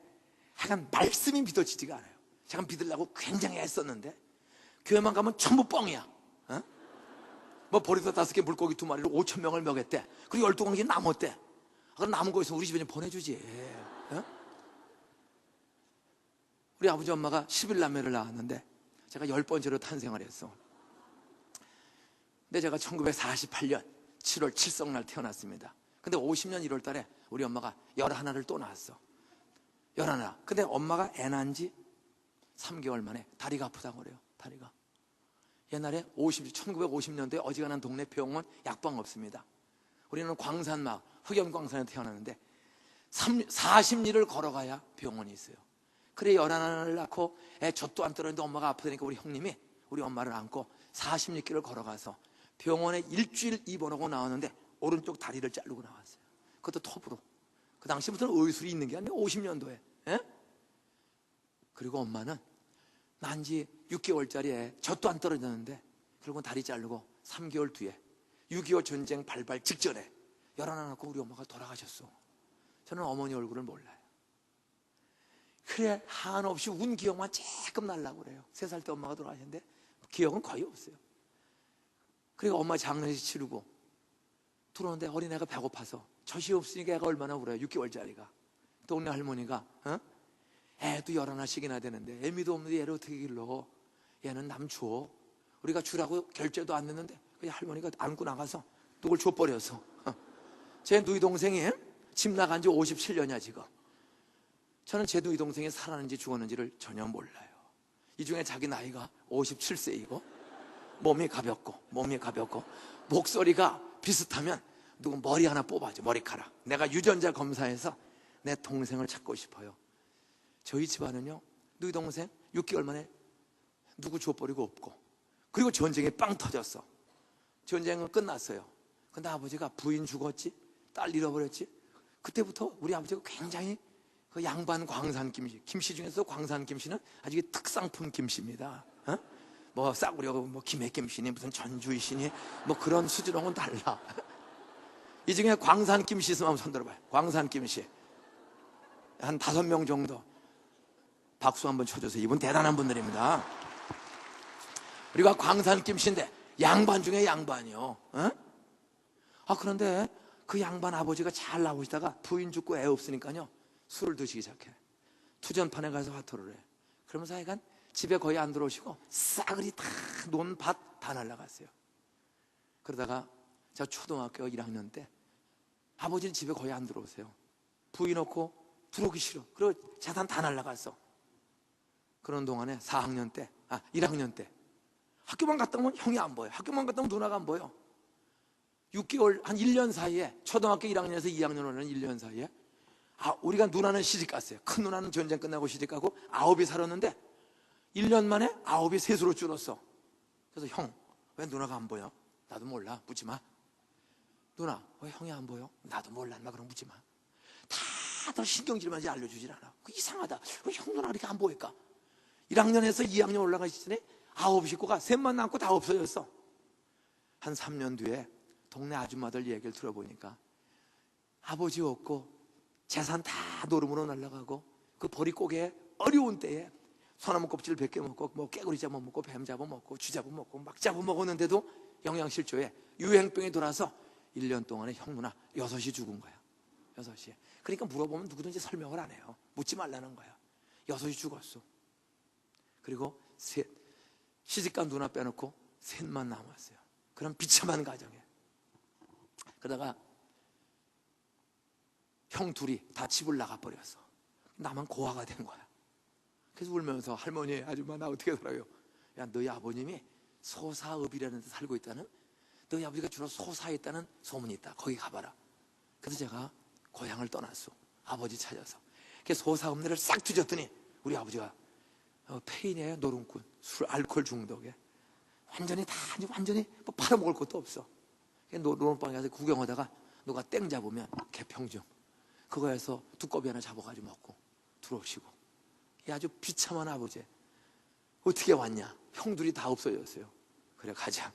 약간 말씀이 믿어지지가 않아요. 제가 믿으려고 굉장히 애썼는데 교회만 가면 전부 뻥이야. 어? 뭐 보리도 5개 물고기 2마리로 5,000명을 먹였대. 그리고 12공기 남았대. 그럼 남은 거 있으면 우리 집에 좀 보내주지. 어? 우리 아버지 엄마가 11남매를 낳았는데 제가 10번째로 탄생을 했어. 근데 제가 1948년 7월 칠성날 태어났습니다. 근데 50년 1월 달에 우리 엄마가 11을 또 낳았어. 11. 근데 엄마가 애 낳은 지 3개월 만에 다리가 아프다고 그래요. 다리가. 옛날에 1950년도에 어지간한 동네 병원 약방 없습니다. 우리는 광산막 흑연광산에 태어났는데 40리를 걸어가야 병원이 있어요. 그래 11을 낳고 애 젖도 안 떨었는데 엄마가 아프다니까 우리 형님이 우리 엄마를 안고 40리길을 걸어가서 병원에 일주일 입원하고 나왔는데 오른쪽 다리를 자르고 나왔어요. 그것도 톱으로. 그 당시부터는 의술이 있는 게 아니에요. 50년도에. 예? 그리고 엄마는 난 지 6개월짜리 애 젖도 안 떨어졌는데 결국은 다리 자르고 3개월 뒤에 6.25 전쟁 발발 직전에 11 낳고 우리 엄마가 돌아가셨어. 저는 어머니 얼굴을 몰라요. 그래 한없이 운 기억만 조금 날라고 그래요. 3살 때 엄마가 돌아가셨는데 기억은 거의 없어요. 그리고 엄마 장례식 치르고 들어오는데 어린애가 배고파서 젖이 없으니까 애가 얼마나 울어요. 6개월짜리가. 동네 할머니가 애도 11씩이나 되는데 애미도 없는데 얘를 어떻게 길러. 얘는 남 줘. 우리가 주라고 결제도 안 냈는데 할머니가 안고 나가서 누굴 줘버려서 제 누이 동생이 집 나간 지 57년이야 지금. 저는 제 누이 동생이 살았는지 죽었는지를 전혀 몰라요. 이 중에 자기 나이가 57세이고 몸이 가볍고 목소리가 비슷하면 누구 머리 하나 뽑아줘. 머리카락. 내가 유전자 검사해서 내 동생을 찾고 싶어요. 저희 집안은요 누이 동생 6개월 만에 누구 줘버리고 없고, 그리고 전쟁이 빵 터졌어. 전쟁은 끝났어요. 근데 아버지가 부인 죽었지, 딸 잃어버렸지. 그때부터 우리 아버지가 굉장히 그 양반 광산 김씨, 김씨 중에서 광산 김씨는 아주 특상품 김씨입니다. 뭐 싸구려 뭐 김해 김씨니 무슨 전주이 씨니 뭐 그런 수준하고는 달라. 이 중에 광산 김씨 있으면 한번 손 들어봐요. 광산 김씨 한 5명 정도 박수 한번 쳐주세요. 이분 대단한 분들입니다. 우리가 광산 김씨인데 양반 중에 양반이요. 그런데 그 양반 아버지가 잘 나오시다가 부인 죽고 애 없으니까요 술을 드시기 시작해. 투전판에 가서 화토를 해. 그러면서 하여간 집에 거의 안 들어오시고 싸그리 다 논 밭 다 날라갔어요. 그러다가 제가 초등학교 1학년 때 아버지는 집에 거의 안 들어오세요. 부인 없고 들어오기 싫어. 그리고 재산 다 날라갔어. 그런 동안에 1학년 때 학교만 갔다 오면 형이 안 보여. 학교만 갔다 오면 누나가 안 보여. 6개월 한 1년 사이에 초등학교 1학년에서 2학년 오는 1년 사이에 우리가 누나는 시집 갔어요. 큰 누나는 전쟁 끝나고 시집 가고 9이 살았는데 1년 만에 9이 셋으로 줄었어. 그래서 형, 왜 누나가 안 보여? 나도 몰라. 묻지 마. 누나, 왜 형이 안 보여? 나도 몰라. 나 그럼 묻지 마. 다들 신경질만 알려주질 않아. 이상하다. 왜 형 누나 이렇게 안 보일까? 1학년에서 2학년 올라가기 전에 9 식구가 셋만 남고 다 없어졌어. 한 3년 뒤에 동네 아줌마들 얘기를 들어보니까 아버지 없고 재산 다 노름으로 날아가고 그 보릿고개 어려운 때에 소나무 껍질 100개 먹고 뭐 깨구리 잡아먹고 뱀 잡아먹고 쥐 잡아먹고 막 잡아먹었는데도 영양실조에 유행병이 돌아서 1년 동안에 형 누나 6이 죽은 거야. 6이. 그러니까 물어보면 누구든지 설명을 안 해요. 묻지 말라는 거야. 6이 죽었어. 그리고 시집간 누나 빼놓고 셋만 남았어요. 그런 비참한 가정에. 그러다가 형 둘이 다 집을 나가버렸어. 나만 고아가 된 거야. 그래서 울면서 할머니, 아줌마 나 어떻게 살아요? 야, 너희 아버님이 소사읍이라는 데 살고 있다는? 너희 아버지가 주로 소사에 있다는 소문이 있다. 거기 가봐라. 그래서 제가 고향을 떠났어. 아버지 찾아서. 소사 읍내를 싹 뒤졌더니 우리 아버지가 폐인이에요. 노름꾼, 술, 알코올 중독에 완전히 뭐 팔아먹을 것도 없어. 노름방에 가서 구경하다가 누가 땡 잡으면 개평증 그거에서 두꺼비 하나 잡아가지고 먹고 들어오시고. 이 아주 비참한 아버지. 어떻게 왔냐? 형들이 다 없어졌어요. 그래 가자.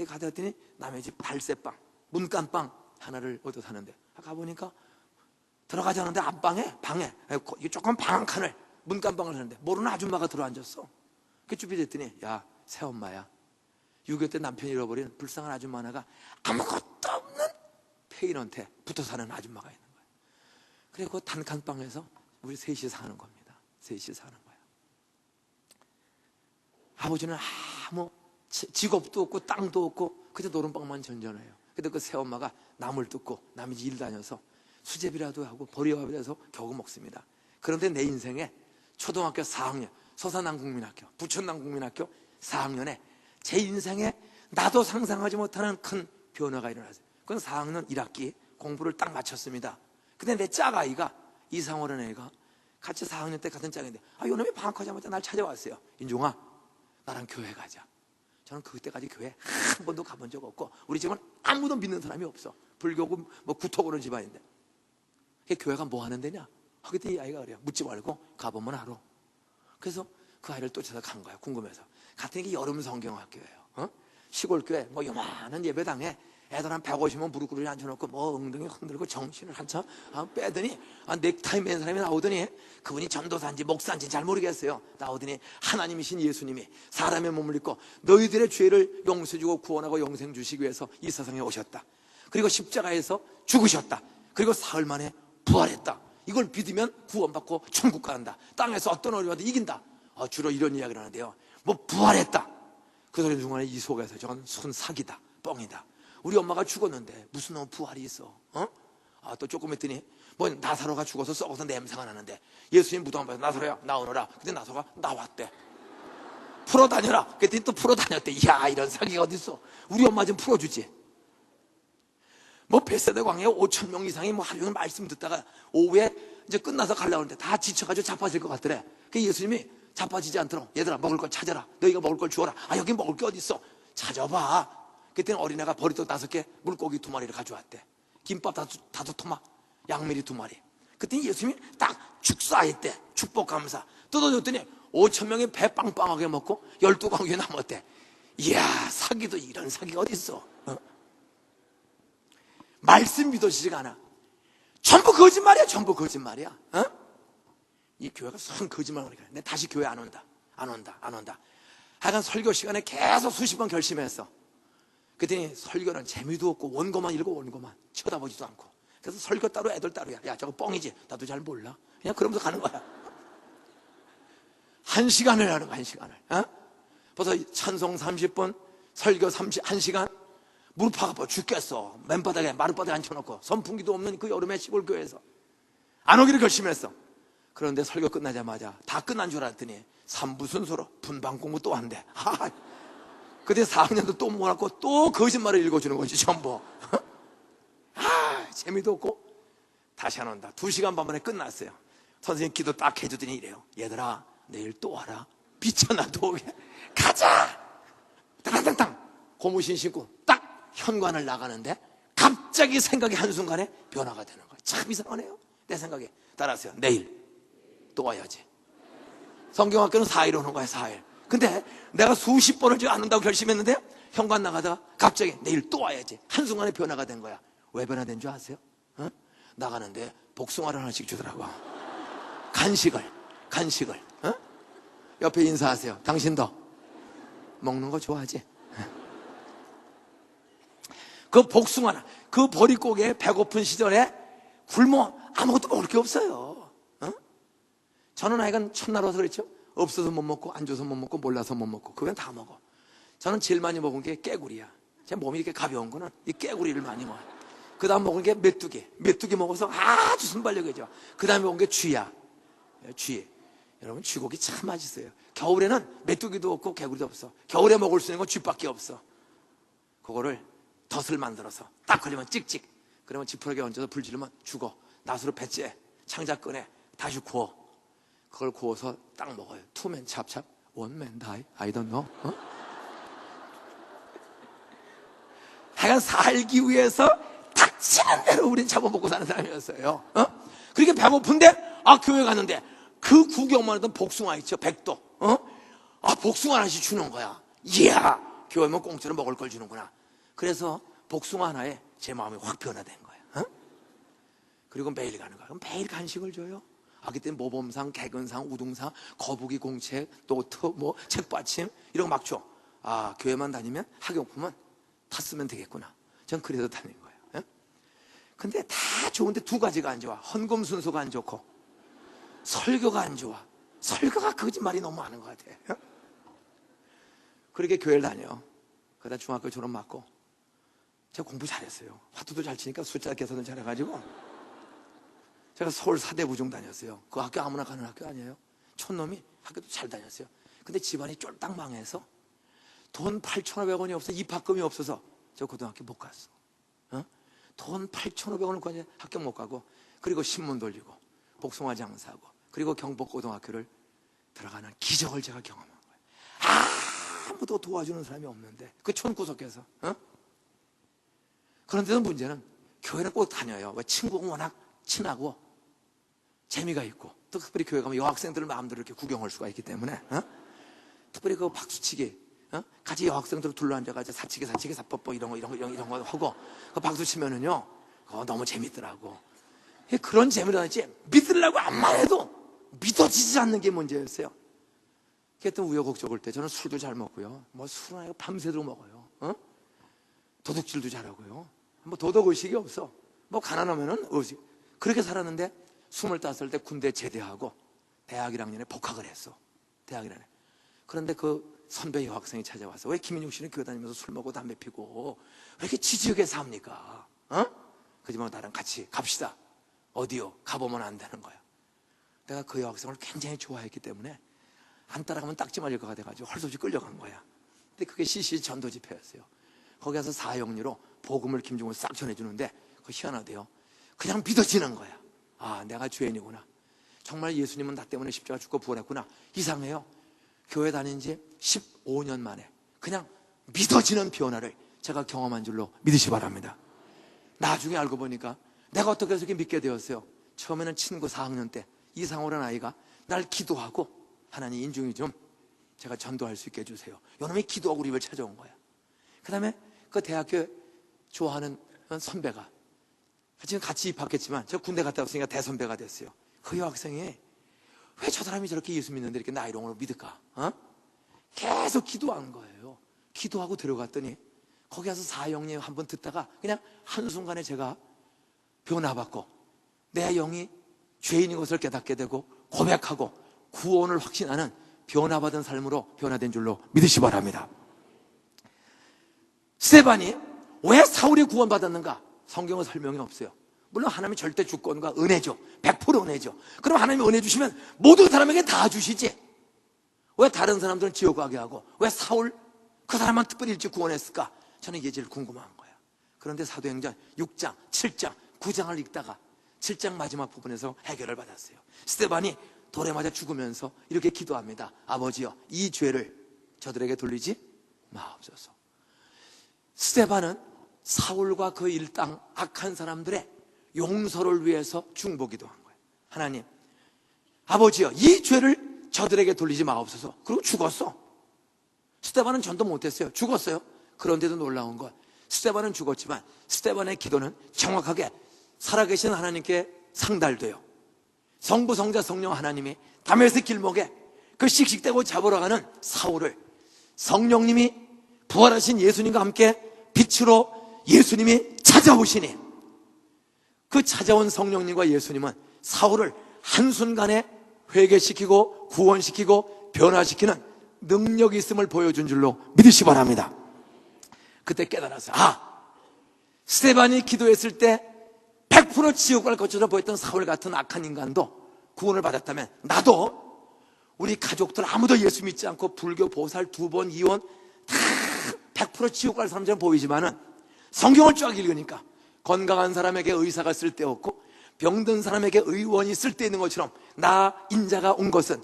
가더니 남의 집 발세빵, 문간빵 하나를 얻어 사는데 가보니까 들어가자는데 방에 조금 방 한 칸을 문간빵을 하는데 모르는 아줌마가 들어앉았어. 쭈삐 됐더니 야 새엄마야, 6.25 때 남편이 잃어버린 불쌍한 아줌마 하나가 아무것도 없는 폐인한테 붙어 사는 아줌마가 있는 거야. 그래 그 단칸방에서 우리 셋이 사는 겁니다. 셋이 사는 거야. 아버지는 아무 직업도 없고 땅도 없고 그저 노름방만 전전해요. 근데 그 새엄마가 나물 뜯고 남의 집 일 다녀서 수제비라도 하고 보리밥이라도 해서 겨우 먹습니다. 그런데 내 인생에 초등학교 4학년 서산남국민학교, 부천남국민학교 4학년에 제 인생에 나도 상상하지 못하는 큰 변화가 일어났어요. 그건 4학년 1학기 공부를 딱 마쳤습니다. 근데 내 짝아이가 이상호라는 애가 같이 4학년 때 같은 짝인데 요놈이 방학하자마자 날 찾아왔어요. 인종아 나랑 교회 가자. 저는 그때까지 교회 한 번도 가본 적 없고 우리 집은 아무도 믿는 사람이 없어. 불교고 뭐 구토고는 집안인데 교회가 뭐 하는 데냐? 그때 이 아이가 그래요. 묻지 말고 가보면 알아. 그래서 그 아이를 쫓아서 간 거야. 궁금해서. 갔더니 이게 여름 성경학교예요. 시골 교회 뭐 요만한 예배당에 애들 한 150명 무릎 꿇으니 앉혀놓고 뭐 엉덩이 흔들고 정신을 한참 빼더니 넥타이 맨 사람이 나오더니 그분이 전도사인지 목사인지 잘 모르겠어요. 나오더니 하나님이신 예수님이 사람의 몸을 입고 너희들의 죄를 용서해주고 구원하고 영생 주시기 위해서 이 세상에 오셨다. 그리고 십자가에서 죽으셨다. 그리고 사흘 만에 부활했다. 이걸 믿으면 구원받고 천국 간다. 땅에서 어떤 어려워도 이긴다. 주로 이런 이야기를 하는데요. 뭐 부활했다. 그 소리 중간에 이 속에서 저건 순 사기다. 뻥이다. 우리 엄마가 죽었는데 무슨 놈 부활이 있어? 또 조금 했더니 뭐 나사로가 죽어서 썩어서 냄새가 나는데 예수님 무덤 앞에서 나사로야 나오너라. 근데 나사로가 나왔대. 풀어 다녀라. 그랬더니 또 풀어 다녔대. 이야 이런 사기가 어딨어. 우리 엄마 좀 풀어주지. 뭐 벳세다 광야에 5,000명 이상이 뭐 하루 종일 말씀 듣다가 오후에 이제 끝나서 가려고 하는데 다 지쳐가지고 자빠질 것 같더래. 그 예수님이 자빠지지 않도록 얘들아 먹을 걸 찾아라. 너희가 먹을 걸 주어라. 여기 먹을 게 어딨어. 찾아봐. 그때는 어린애가 버리떡 5개, 물고기 2마리를 가져왔대. 김밥 5토막, 양미리 2마리. 그때 예수님이 딱 축사했대. 축복 감사. 뜯어줬더니 5,000명이 배 빵빵하게 먹고 12광주에 남았대. 이야 사기도 이런 사기가 어딨어. 말씀 믿어지지가 않아. 전부 거짓말이야. 전부 거짓말이야. 이 교회가 선 거짓말을 하니까 내가 다시 교회 안 온다. 하여간 설교 시간에 계속 수십 번 결심했어. 그랬더니 설교는 재미도 없고 원고만 읽고 원고만 쳐다보지도 않고. 그래서 설교 따로 애들 따로야. 야 저거 뻥이지. 나도 잘 몰라. 그냥 그러면서 가는 거야. 1시간을 하는 거야. 1시간을. 벌써 찬송 30분 설교 1시간 무릎 아파 죽겠어. 맨바닥에 마룻바닥에 앉혀놓고 선풍기도 없는 그 여름에 시골 교회에서 안 오기를 결심했어. 그런데 설교 끝나자마자 다 끝난 줄 알았더니 3부 순서로 분방 공부 또 한대. 그때 4학년도 또 모아놓고 또 거짓말을 읽어주는 거지 전부. 재미도 없고 다시 안 온다. 2시간 반 만에 끝났어요. 선생님 기도 딱 해주더니 이래요. 얘들아 내일 또 와라. 비춰놔도 오게. 가자. 땅땅땅 고무신 신고 딱 현관을 나가는데 갑자기 생각이 한순간에 변화가 되는 거예요. 참 이상하네요. 내 생각에 따라서요. 내일 또 와야지. 성경학교는 4일 오는 거야. 4일. 근데 내가 수십 번을 지금 안 온다고 결심했는데 현관 나가다가 갑자기 내일 또 와야지. 한순간에 변화가 된 거야. 왜 변화된 줄 아세요? 나가는데 복숭아를 하나씩 주더라고. 간식을 옆에 인사하세요. 당신도 먹는 거 좋아하지? 그 복숭아나 그 보릿고개에 배고픈 시절에 굶어 아무것도 먹을 게 없어요. 저는 하여간 첫날 와서 그랬죠. 없어서 못 먹고 안 줘서 못 먹고 몰라서 못 먹고 그건 다 먹어. 저는 제일 많이 먹은 게 깨구리야. 제 몸이 이렇게 가벼운 거는 이 깨구리를 많이 먹어요. 그 다음 먹은 게 메뚜기 먹어서 아주 순발력이 좋아. 그 다음에 먹은 게 쥐야. 쥐. 여러분 쥐고기 참 맛있어요. 겨울에는 메뚜기도 없고 개구리도 없어. 겨울에 먹을 수 있는 건 쥐밖에 없어. 그거를 덫을 만들어서 딱 걸리면 찍찍, 그러면 지푸라기 얹어서 불 지르면 죽어. 낫으로 배째, 창자 꺼내, 다시 구워. 그걸 구워서 딱 먹어요. 투맨 찹찹, 원맨 다이, I don't know. 하여간 살기 위해서 닥치는 대로 우린 잡아먹고 사는 사람이었어요. 그렇게 배고픈데, 교회 가는데 그 구경만 하던 복숭아 있죠, 백도. 복숭아 하나씩 주는 거야. 이야, 교회면 공짜로 먹을 걸 주는구나. 그래서 복숭아 하나에 제 마음이 확 변화된 거예요. 그리고 매일 가는 거야. 그럼 매일 간식을 줘요. 그때 모범상, 개근상, 우등상, 거북이 공책, 노트, 책받침 이런 거 막 줘. 교회만 다니면 학용품은 탔으면 되겠구나. 전 그래서 다닌 거예요. 근데 다 좋은데 두 가지가 안 좋아. 헌금 순서가 안 좋고 설교가 안 좋아. 설교가 거짓말이 너무 많은 것 같아. 그렇게 교회를 다녀. 그러다 중학교 졸업 맞고 제가 공부 잘했어요. 화투도 잘 치니까 숫자 계산도 잘해가지고 제가 서울 사대부중 다녔어요. 그 학교 아무나 가는 학교 아니에요. 촌놈이 학교도 잘 다녔어요. 근데 집안이 쫄딱 망해서 돈 8,500원이 없어, 입학금이 없어서 저 고등학교 못 갔어. 돈 8,500원을 학교 못 가고, 그리고 신문 돌리고 복숭아 장사하고, 그리고 경복고등학교를 들어가는 기적을 제가 경험한 거예요. 아무도 도와주는 사람이 없는데 그 촌구석에서. 그런데도 문제는 교회는 꼭 다녀요. 왜? 친구가 워낙 친하고 재미가 있고, 또 특별히 교회 가면 여학생들을 마음대로 이렇게 구경할 수가 있기 때문에 특별히 그 박수치기, 같이 여학생들 둘러앉아가지고 사치기 사법보 이런 거 하고 그 박수 치면은요, 너무 재밌더라고. 그런 재미를 하지 믿으려고 암만 해도 믿어지지 않는 게 문제였어요. 그랬던 우여곡절일 때 저는 술도 잘 먹고요, 술은 밤새도록 먹어요. 도둑질도 잘하고요. 도덕의식이 없어. 가난하면은 의식. 그렇게 살았는데 25살 때 군대 제대하고 대학 1학년에 복학을 했어. 대학 1학년에. 그런데 그 선배 여학생이 찾아와서, 왜 김인육 씨는 교회 다니면서 술 먹고 담배 피고 왜 이렇게 지지하게 삽니까? 그지만 나랑 같이 갑시다. 어디요? 가보면 안 되는 거야. 내가 그 여학생을 굉장히 좋아했기 때문에 안 따라가면 딱지 맞을 것 같아가지고 헐없이 끌려간 거야. 근데 그게 CC 전도 집회였어요. 거기 가서 사형리로 복음을 김종을 싹 전해주는데, 그거 희한하대요. 그냥 믿어지는 거야. 내가 죄인이구나. 정말 예수님은 나 때문에 십자가 죽고 부활했구나. 이상해요. 교회 다닌 지 15년 만에 그냥 믿어지는 변화를 제가 경험한 줄로 믿으시 바랍니다. 나중에 알고 보니까 내가 어떻게 해서 이렇게 믿게 되었어요. 처음에는 친구 4학년 때 이상호라는 아이가 날 기도하고, 하나님 인중이 좀 제가 전도할 수 있게 해주세요. 요놈이 기도하고 우리 집을 찾아온 거야. 그 다음에 그 대학교 좋아하는 선배가, 지금 같이 입학했지만 저 군대 갔다 왔으니까 대선배가 됐어요. 그 여학생이 왜 저 사람이 저렇게 예수 믿는데 이렇게 나이롱으로 믿을까? 계속 기도하는 거예요. 기도하고 들어갔더니 거기 가서 사형님 한번 듣다가 그냥 한순간에 제가 변화받고 내 영이 죄인인 것을 깨닫게 되고 고백하고 구원을 확신하는 변화받은 삶으로 변화된 줄로 믿으시 바랍니다. 스데반이 왜 사울이 구원받았는가? 성경은 설명이 없어요. 물론 하나님이 절대 주권과 은혜죠. 100% 은혜죠. 그럼 하나님이 은혜 주시면 모든 사람에게 다 주시지. 왜 다른 사람들은 지옥 가게 하고 왜 사울 그 사람만 특별히 일찍 구원했을까? 저는 이게 제일 궁금한 거예요. 그런데 사도행전 6장, 7장, 9장을 읽다가 7장 마지막 부분에서 해결을 받았어요. 스데반이 돌에 맞아 죽으면서 이렇게 기도합니다. 아버지여, 이 죄를 저들에게 돌리지 마옵소서. 스데반은 사울과 그 일당 악한 사람들의 용서를 위해서 중보기도 한 거예요. 하나님, 아버지여, 이 죄를 저들에게 돌리지 마옵소서. 그리고 죽었어. 스데반은 전도 못했어요. 죽었어요. 그런데도 놀라운 건 스데반은 죽었지만 스데반의 기도는 정확하게 살아계신 하나님께 상달돼요. 성부, 성자, 성령 하나님이 다메섹 길목에 그 씩씩대고 잡으러 가는 사울을 성령님이 부활하신 예수님과 함께 빛으로 예수님이 찾아오시니, 그 찾아온 성령님과 예수님은 사울을 한순간에 회개시키고 구원시키고 변화시키는 능력이 있음을 보여준 줄로 믿으시 바랍니다. 그때 깨달았어요. 스데반이 기도했을 때 100% 지옥을 거쳐서 보였던 사울 같은 악한 인간도 구원을 받았다면, 나도 우리 가족들 아무도 예수 믿지 않고 불교, 보살, 2번, 이혼 다 100% 지옥 갈 사람처럼 보이지만은 성경을 쫙 읽으니까 건강한 사람에게 의사가 쓸데없고 병든 사람에게 의원이 쓸데있는 것처럼 나 인자가 온 것은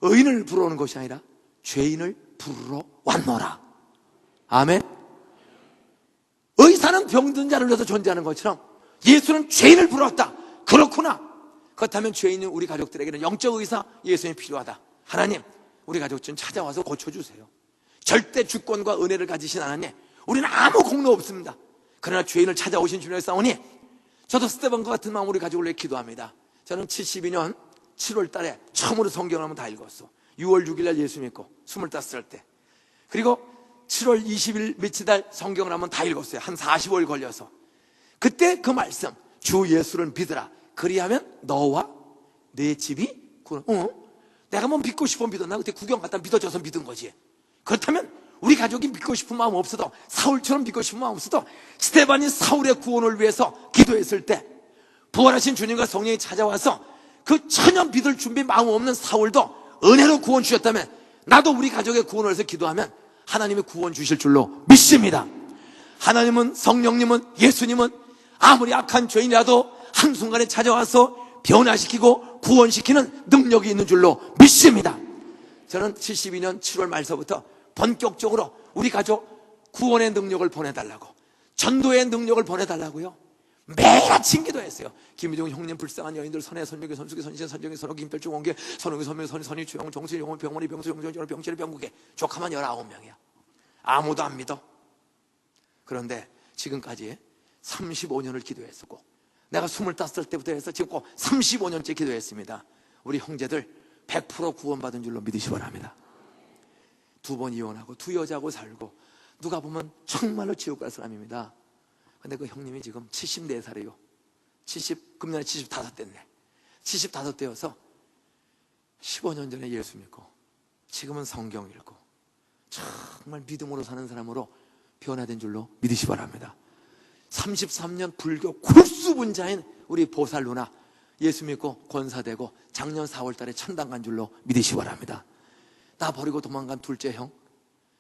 의인을 부르러 오는 것이 아니라 죄인을 부르러 왔노라. 아멘. 의사는 병든 자를 위해서 존재하는 것처럼 예수는 죄인을 부르러 왔다. 그렇구나. 그렇다면 죄인인 우리 가족들에게는 영적 의사 예수님이 필요하다. 하나님, 우리 가족 좀 찾아와서 고쳐주세요. 절대 주권과 은혜를 가지신 하나님, 우리는 아무 공로 없습니다. 그러나 죄인을 찾아오신 주님의 싸우니 저도 스테반과 같은 마음으로 우리 가족을 위해 기도합니다. 저는 72년 7월 달에 처음으로 성경을 한번 다 읽었어. 6월 6일 날 예수 믿고 25살 때. 그리고 7월 20일 며칠 날 성경을 한번 다 읽었어요. 한 45일 걸려서. 그때 그 말씀, 주 예수를 믿으라. 그리하면 너와 내 집이 내가 뭐 믿고 싶으면 믿었나? 그때 구경 갔다 믿어져서 믿은 거지. 그렇다면 우리 가족이 믿고 싶은 마음 없어도, 사울처럼 믿고 싶은 마음 없어도 스데반이 사울의 구원을 위해서 기도했을 때 부활하신 주님과 성령이 찾아와서 그 전혀 믿을 준비 마음 없는 사울도 은혜로 구원 주셨다면 나도 우리 가족의 구원을 위해서 기도하면 하나님이 구원 주실 줄로 믿습니다. 하나님은, 성령님은, 예수님은 아무리 악한 죄인이라도 한순간에 찾아와서 변화시키고 구원시키는 능력이 있는 줄로 믿습니다. 저는 72년 7월 말서부터 본격적으로 우리 가족 구원의 능력을 보내달라고, 전도의 능력을 보내달라고요, 매일 아침 기도했어요. 김희종 형님, 불쌍한 여인들, 선해, 선명기, 선수기, 선신, 선정기, 선호, 김별중, 원기, 선호기, 선명, 선희, 주영, 정실, 영혼, 병원이, 병수, 영전, 병실의 병국에 조카만 19명이야. 아무도 안 믿어. 그런데 지금까지 35년을 기도했었고, 내가 25살 때부터 해서 지금 꼭 35년째 기도했습니다. 우리 형제들 100% 구원받은 줄로 믿으시 바랍니다. 2번 이혼하고 2 여자하고 살고, 누가 보면 정말로 지옥 갈 사람입니다. 근데 그 형님이 지금 74살이에요. 금년에 75 됐네. 75 되어서 15년 전에 예수 믿고 지금은 성경 읽고 정말 믿음으로 사는 사람으로 변화된 줄로 믿으시 바랍니다. 33년 불교 골수분자인 우리 보살 누나 예수 믿고 권사되고 작년 4월 달에 천당 간 줄로 믿으시 바랍니다. 나 버리고 도망간 둘째 형,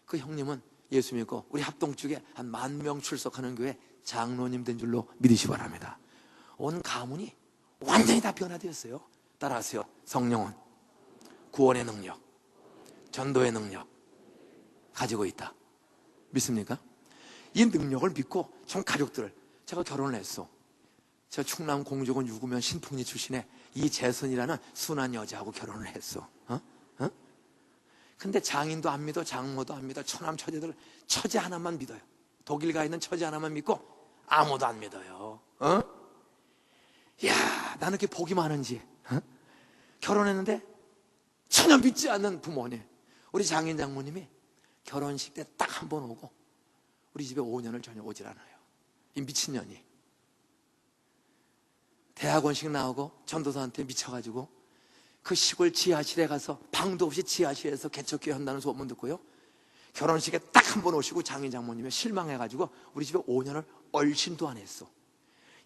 그 형님은 예수 믿고 우리 합동 쪽에 한 10,000명 출석하는 교회 장로님 된 줄로 믿으시 바랍니다. 온 가문이 완전히 다 변화되었어요. 따라하세요. 성령은 구원의 능력, 전도의 능력 가지고 있다. 믿습니까? 이 능력을 믿고 전 가족들을, 제가 결혼을 했어. 제가 충남 공주군 유구면 신통리 출신의 이재선이라는 순한 여자하고 결혼을 했어. 근데 장인도 안 믿어, 장모도 안 믿어, 처남 처제들 처제 하나만 믿어요. 독일 가 있는 처제 하나만 믿고 아무도 안 믿어요. 야, 나는 이렇게 복이 많은지. 결혼했는데 전혀 믿지 않는 부모님, 우리 장인 장모님이 결혼식 때 딱 한 번 오고 우리 집에 5년을 전혀 오질 않아요. 이 미친년이 대학원식 나오고 전도사한테 미쳐가지고 그 시골 지하실에 가서 방도 없이 지하실에서 개척교회 한다는 소문 듣고요, 결혼식에 딱 한 번 오시고 장인 장모님이 실망해가지고 우리 집에 5년을 얼씬도 안 했어.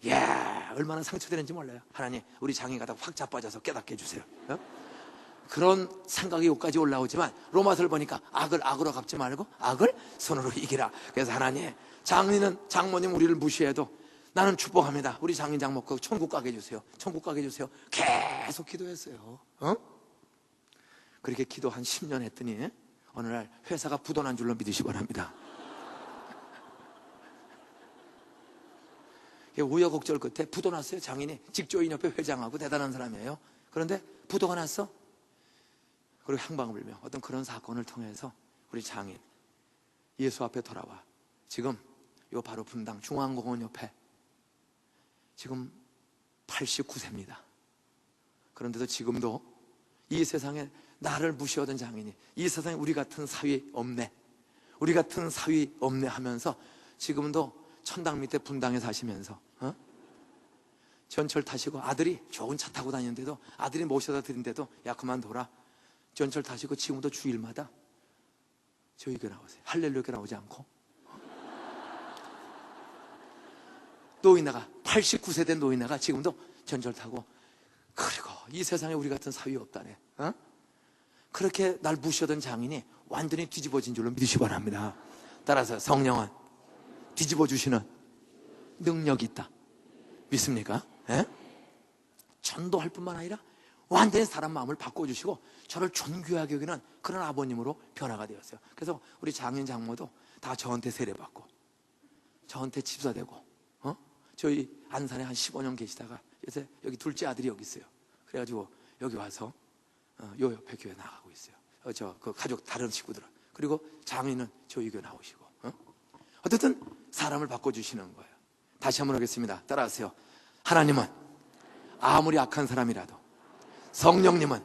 이야, 얼마나 상처되는지 몰라요. 하나님, 우리 장인 가다가 확 자빠져서 깨닫게 해주세요. 그런 생각이 여기까지 올라오지만 로마서를 보니까 악을 악으로 갚지 말고 악을 선으로 이기라. 그래서 하나님, 장인은 장모님 우리를 무시해도 나는 축복합니다. 우리 장인 장모님 천국 가게 해주세요. 천국 가게 해주세요. 계속 기도했어요. 그렇게 기도 한 10년 했더니 어느 날 회사가 부도난 줄로 믿으시 바랍니다. 우여곡절 끝에 부도났어요. 장인이 직조인협회 회장하고 대단한 사람이에요. 그런데 부도가 났어. 그리고 향방을 불며 어떤 그런 사건을 통해서 우리 장인 예수 앞에 돌아와 지금 요 바로 분당 중앙공원 옆에 지금 89세입니다. 그런데도 지금도 이 세상에 나를 무시하던 장인이 이 세상에 우리 같은 사위 없네, 우리 같은 사위 없네 하면서 지금도 천당 밑에 분당에 사시면서 전철 타시고, 아들이 좋은 차 타고 다니는데도 아들이 모셔다 드린데도 야 그만둬라. 전철 타시고 지금도 주일마다 저희 교회 나오세요. 할렐루야 교회 나오지 않고. 노인네가 89세 된 노인네가 지금도 전철 타고, 그리고 이 세상에 우리 같은 사위 없다네. 그렇게 날 무시하던 장인이 완전히 뒤집어진 줄로 믿으시 바랍니다. 따라서 성령은 뒤집어 주시는 능력이 있다. 믿습니까? 예? 전도할 뿐만 아니라 완전히 사람 마음을 바꿔주시고 저를 존귀하게 여기는 그런 아버님으로 변화가 되었어요. 그래서 우리 장인 장모도 다 저한테 세례받고 저한테 집사되고, 저희 안산에 한 15년 계시다가 요새 여기 둘째 아들이 여기 있어요. 그래가지고 여기 와서 요 옆에 교회 나가고 있어요. 그 가족 다른 식구들은. 그리고 장인은 저희 교회 나오시고. 어쨌든 사람을 바꿔주시는 거예요. 다시 한번 하겠습니다. 따라하세요. 하나님은 아무리 악한 사람이라도, 성령님은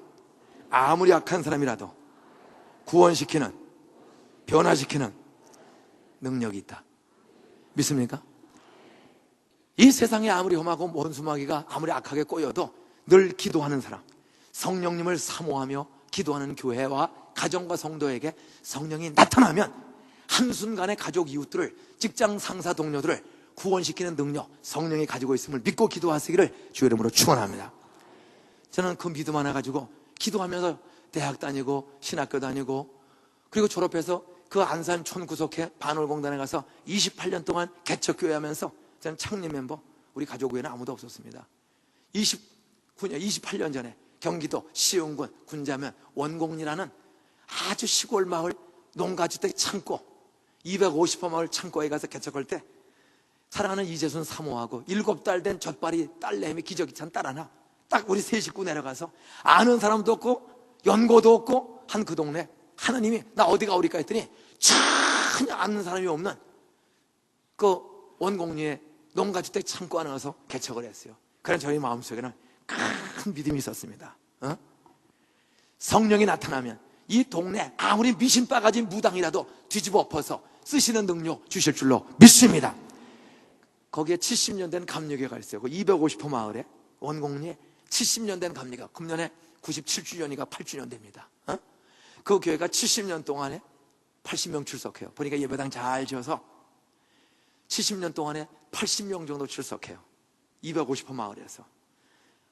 아무리 악한 사람이라도 구원시키는, 변화시키는 능력이 있다. 믿습니까? 이 세상에 아무리 험하고 원수마귀가 아무리 악하게 꼬여도 늘 기도하는 사람, 성령님을 사모하며 기도하는 교회와 가정과 성도에게 성령이 나타나면 한순간에 가족 이웃들을, 직장 상사 동료들을 구원시키는 능력, 성령이 가지고 있음을 믿고 기도하시기를 주의 이름으로 축원합니다. 저는 그 믿음 하나 가지고 기도하면서 대학 다니고 신학교 다니고, 그리고 졸업해서 그 안산 촌구석에 반월공단에 가서 28년 동안 개척교회 하면서 저는 창립 멤버, 우리 가족교회는 아무도 없었습니다. 28년 전에 경기도 시흥군 군자면 원곡리라는 아주 시골 마을 농가주택 창고, 250호 마을 창고에 가서 개척할 때 사랑하는 이재순 사모하고 7달 된 젖발이 딸내미 기저귀 찬 딸 하나, 딱 우리 세 식구 내려가서 아는 사람도 없고 연고도 없고 한 그 동네, 하나님이 나 어디가 오리까 했더니 전혀 아는 사람이 없는 그 원곡리에 농가주택 창고 안에 넣어서 개척을 했어요. 그런 저희 마음속에는 큰 믿음이 있었습니다. 성령이 나타나면 이 동네 아무리 미신바가지 무당이라도 뒤집어 엎어서 쓰시는 능력 주실 줄로 믿습니다. 거기에 70년 된 감리교회가 있어요. 그 250호 마을에 원곡리에 70년 된 감리교회가 금년에 97주년이가 8주년 됩니다. 그 교회가 70년 동안에 80명 출석해요. 보니까 예배당 잘 지어서 70년 동안에 80명 정도 출석해요. 250호 마을에서.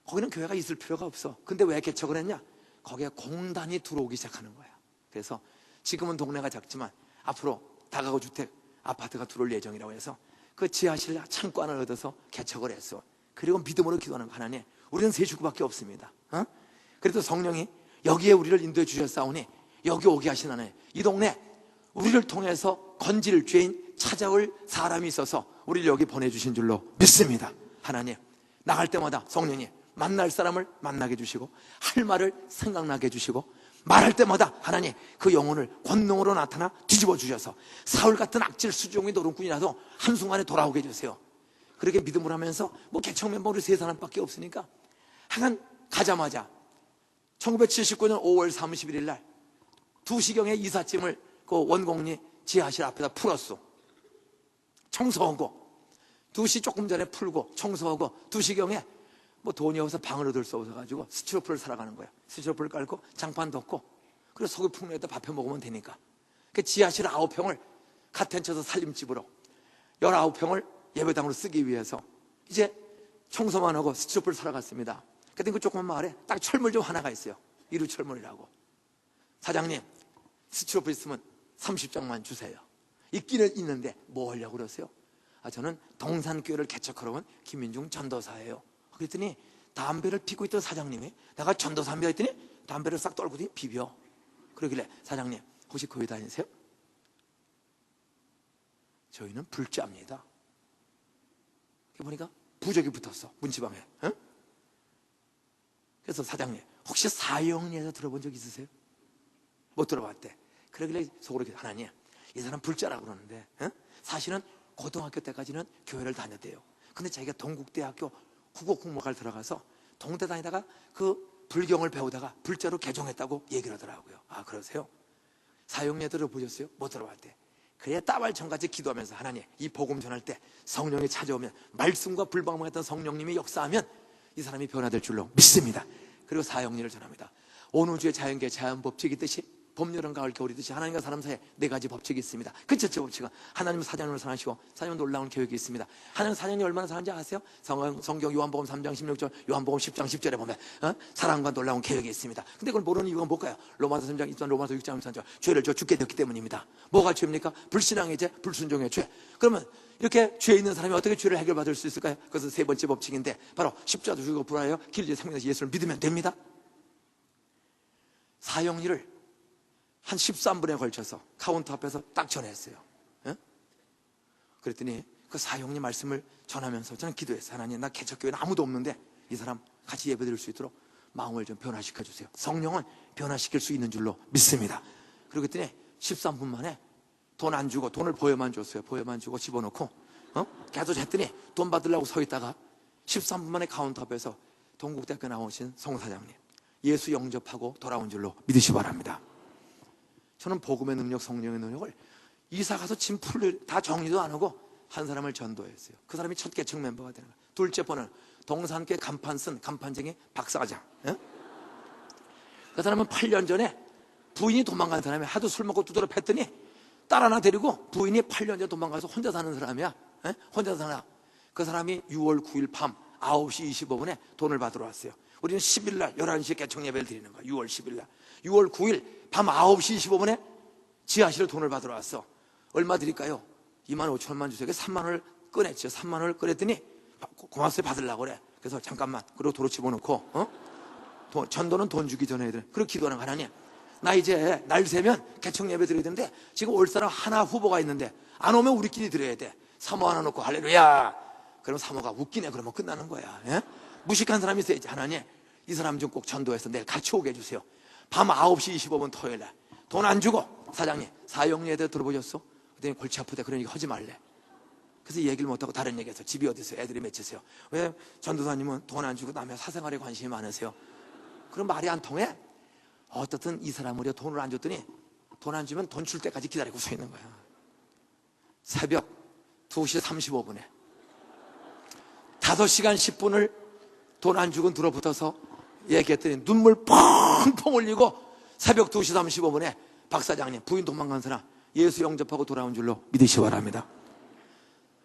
거기는 교회가 있을 필요가 없어. 근데 왜 개척을 했냐? 거기에 공단이 들어오기 시작하는 거야. 그래서 지금은 동네가 작지만 앞으로 다가구 주택 아파트가 들어올 예정이라고 해서 그 지하실 창고 하나를 얻어서 개척을 했어. 그리고 믿음으로 기도하는 거. 하나님, 우리는 세 식구밖에 없습니다. 그래도 성령이 여기에 우리를 인도해 주셨사오니 여기 오게 하신 하나님, 이 동네 우리를 통해서 건질 죄인 찾아올 사람이 있어서 우리를 여기 보내주신 줄로 믿습니다. 하나님, 나갈 때마다 성령이 만날 사람을 만나게 해주시고 할 말을 생각나게 해주시고 말할 때마다 하나님 그 영혼을 권능으로 나타나 뒤집어 주셔서 사울 같은 악질 수종의 노름꾼이라도 한순간에 돌아오게 해주세요. 그렇게 믿음을 하면서 뭐 개척 멤버 우리 세 사람밖에 없으니까 하여간 가자마자 1979년 5월 31일 날 2시경에 이삿짐을 그 원곡리 지하실 앞에다 풀었어. 청소하고 2시 조금 전에 풀고 청소하고 2시경에 뭐 돈이 없어서 방을 얻을 수 없어가지고 스티로폴을 사러 가는 거야. 스티로폴 깔고 장판 덮고 그리고 속이 푹내다 밥해 먹으면 되니까 그 지하실 9평을 카텐 쳐서 살림집으로 19평을 예배당으로 쓰기 위해서 이제 청소만 하고 스티로폴 사러 갔습니다. 그때 그 조그만 마을에 딱 철물점 하나가 있어요. 이루철물이라고. 사장님, 스티로폴 있으면 30장만 주세요. 있기는 있는데 뭐 하려고 그러세요? 저는 동산교회를 개척하러 온 김민중 전도사예요. 그랬더니 담배를 피고 있던 사장님이 내가 전도사입니다 했더니 담배를 싹 떨고 비벼. 그러길래 사장님 혹시 교회 다니세요? 저희는 불자입니다. 보니까 부적이 붙었어 문지방에. 그래서 사장님 혹시 사형리에서 들어본 적 있으세요? 못 들어봤대. 그러길래 속으로 하나님 이 사람 불자라고 그러는데 사실은 고등학교 때까지는 교회를 다녔대요. 근데 자기가 동국대학교 국어국문과를 들어가서 동대 다니다가 그 불경을 배우다가 불자로 개종했다고 얘기를 하더라고요. 아 그러세요? 사형리에 들어보셨어요? 못 들어봤대. 그래야 따발청같이 기도하면서 하나님 이 복음 전할 때 성령이 찾아오면 말씀과 불방망했던 성령님이 역사하면 이 사람이 변화될 줄로 믿습니다. 그리고 사형리를 전합니다. 온 우주의 자연계 자연법칙이 있듯이 봄, 여름, 가을, 겨울이듯이 하나님과 사람 사이에 네 가지 법칙이 있습니다. 그 첫째 법칙은 하나님은 사장님을 사랑하시고 사장님은 놀라운 계획이 있습니다. 하나님 사장님이 얼마나 사랑하는지 아세요? 성경 요한복음 3장 16절, 요한복음 10장 10절에 보면 사랑과 놀라운 계획이 있습니다. 근데 그걸 모르는 이유가 뭘까요? 로마서 3장 2절, 로마서 6장 13절, 죄를 저 죽게 됐기 때문입니다. 뭐가 죄입니까? 불신앙의 죄, 불순종의 죄. 그러면 이렇게 죄 있는 사람이 어떻게 죄를 해결받을 수 있을까요? 그것은 세 번째 법칙인데 바로 십자가도 죽이고 부활하여 길리에 생명에서 예수를 믿으면 됩니다. 사형리를 한 13분에 걸쳐서 카운터 앞에서 딱 전했어요. 예? 그랬더니 그 사형리 말씀을 전하면서 저는 기도했어요. 하나님, 나 개척교회는 아무도 없는데 이 사람 같이 예배드릴 수 있도록 마음을 좀 변화시켜 주세요. 성령은 변화시킬 수 있는 줄로 믿습니다. 그랬더니 13분 만에 돈 안 주고 돈을 보여만 줬어요. 보여만 주고 집어넣고 계속 했더니 돈 받으려고 서 있다가 13분 만에 카운터 앞에서 동국대학교 나오신 송사장님 예수 영접하고 돌아온 줄로 믿으시 바랍니다. 저는 복음의 능력, 성령의 능력을 이사 가서 짐 풀 다 정리도 안 하고 한 사람을 전도했어요. 그 사람이 첫 개척 멤버가 되는 거예요. 둘째 번은 동산교회 간판 쓴 간판쟁이 박사장. 그 사람은 8년 전에 부인이 도망간 사람이 하도 술 먹고 두드러 팼더니 딸 하나 데리고 부인이 8년 전에 도망가서 혼자 사는 사람이야. 혼자 사나. 그 사람이 6월 9일 밤 9시 25분에 돈을 받으러 왔어요. 우리는 10일 날 11시에 개척 예배를 드리는 거야. 6월 10일 날. 6월 9일 밤 9시 25분에 지하실에 돈을 받으러 왔어. 얼마 드릴까요? 2만 5천 원만 주세요. 3만 원을 꺼냈죠. 3만 원을 꺼냈더니 고맙어요 받으려고 그래. 그래서 잠깐만. 그리고 도로 집어넣고 전도는 돈 주기 전에 해야 돼. 그리고 기도하는 거 하나님. 나 이제 날 새면 개척 예배 드려야 되는데 지금 올 사람 하나 후보가 있는데 안 오면 우리끼리 드려야 돼. 사모 하나 놓고 할렐루야. 그럼 사모가 웃기네. 그러면 끝나는 거야. 예? 무식한 사람이 있어야지. 하나님 이 사람 좀 꼭 전도해서 내일 같이 오게 해주세요. 밤 9시 25분 토요일날 돈 안 주고 사장님 사형리에 대해 들어보셨어? 그랬더니 골치 아프대. 그러니까 하지 말래. 그래서 얘기를 못하고 다른 얘기해서 집이 어디세요? 애들이 맺히세요. 왜 전도사님은 돈 안 주고 남의 사생활에 관심이 많으세요? 그럼 말이 안 통해? 어떻든 이 사람 우리가 돈을 안 줬더니 돈 안 주면 돈 줄 때까지 기다리고 서 있는 거야. 새벽 2시 35분에 5시간 10분을 돈 안 주고 들어붙어서 얘기했더니 눈물 펑펑 흘리고 새벽 2시 35분에 박사장님 부인 도망간 사람 예수 영접하고 돌아온 줄로 믿으시 바랍니다.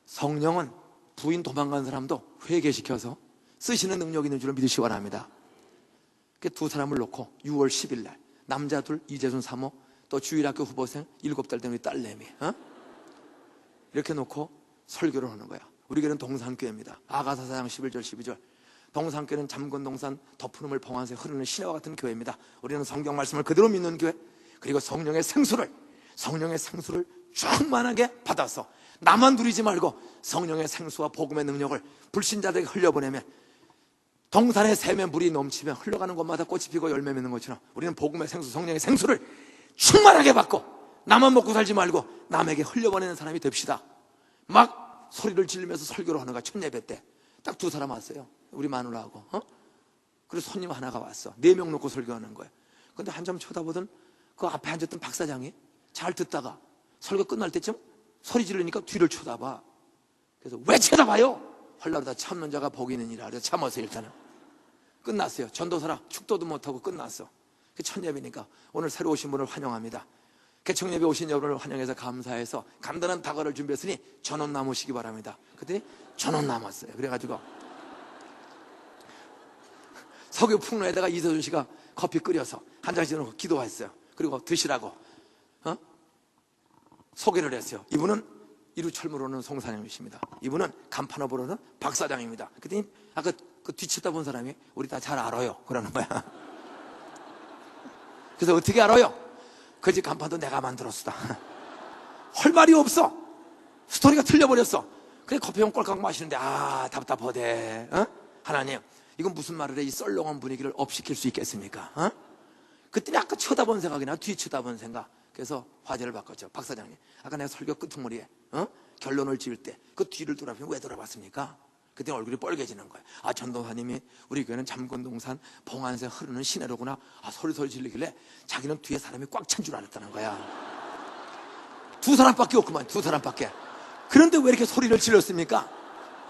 성령은 부인 도망간 사람도 회개시켜서 쓰시는 능력이 있는 줄로 믿으시 바랍니다. 두 사람을 놓고 6월 10일 날 남자 둘 이재순 사모 또 주일학교 후보생 7달 된 우리 딸내미 이렇게 놓고 설교를 하는 거야. 우리 교회는 동산교회입니다. 아가사 4장 11절 12절 동산교회는 잠건동산 덮푸름을 봉안새 흐르는 시내와 같은 교회입니다. 우리는 성경 말씀을 그대로 믿는 교회 그리고 성령의 생수를 충만하게 받아서 나만 누리지 말고 성령의 생수와 복음의 능력을 불신자들에게 흘려보내면 동산의 샘에 물이 넘치면 흘러가는 곳마다 꽃이 피고 열매 맺는 것처럼 우리는 복음의 생수, 성령의 생수를 충만하게 받고 나만 먹고 살지 말고 남에게 흘려보내는 사람이 됩시다. 막 소리를 지르면서 설교를 하는 거야. 첫 예배 때 딱 2사람 왔어요. 우리 마누라하고 그래서 손님 하나가 왔어. 4명 놓고 설교하는 거야. 근데 한참 쳐다보던 그 앞에 앉았던 박사장이 잘 듣다가 설교 끝날 때쯤 소리 지르니까 뒤를 쳐다봐. 그래서 왜 쳐다봐요? 헐라르다 참는 자가 복이 있느니라. 그래서 참았어요. 일단은 끝났어요. 전도사라 축도도 못하고 끝났어. 첫 예배니까 오늘 새로 오신 분을 환영합니다. 개척 예배 오신 여러분을 환영해서 감사해서 간단한 다과를 준비했으니 전원 남으시기 바랍니다. 그랬더니 전원 남았어요. 그래가지고 석유 풍로에다가 이서준 씨가 커피 끓여서 한 잔씩 넣고 기도했어요. 그리고 드시라고 소개를 했어요. 이분은 이루철무로는 송사장님이십니다. 이분은 간판업으로는 박사장입니다. 그랬더니 아까 그 뒤쳐다본 사람이 우리 다 잘 알아요. 그러는 거야. 그래서 어떻게 알아요? 그 집 간판도 내가 만들었어. 할 말이 없어. 스토리가 틀려버렸어. 그래 커피 한 꼴깍 마시는데 답답하대. 하나님 이건 무슨 말을 해? 이 썰렁한 분위기를 업시킬 수 있겠습니까? 그때 아까 쳐다본 생각이 나. 뒤 쳐다본 생각. 그래서 화제를 바꿨죠. 박사장님 아까 내가 설교 끄트머리에 결론을 지을 때 그 뒤를 돌아보면 왜 돌아봤습니까? 그때 얼굴이 빨개지는 거야. 전도사님이 우리 교회는 잠건동산 봉안새 흐르는 시내로구나. 소리 질리길래 자기는 뒤에 사람이 꽉 찬 줄 알았다는 거야. 2사람밖에 없구만. 2사람밖에. 그런데 왜 이렇게 소리를 질렀습니까?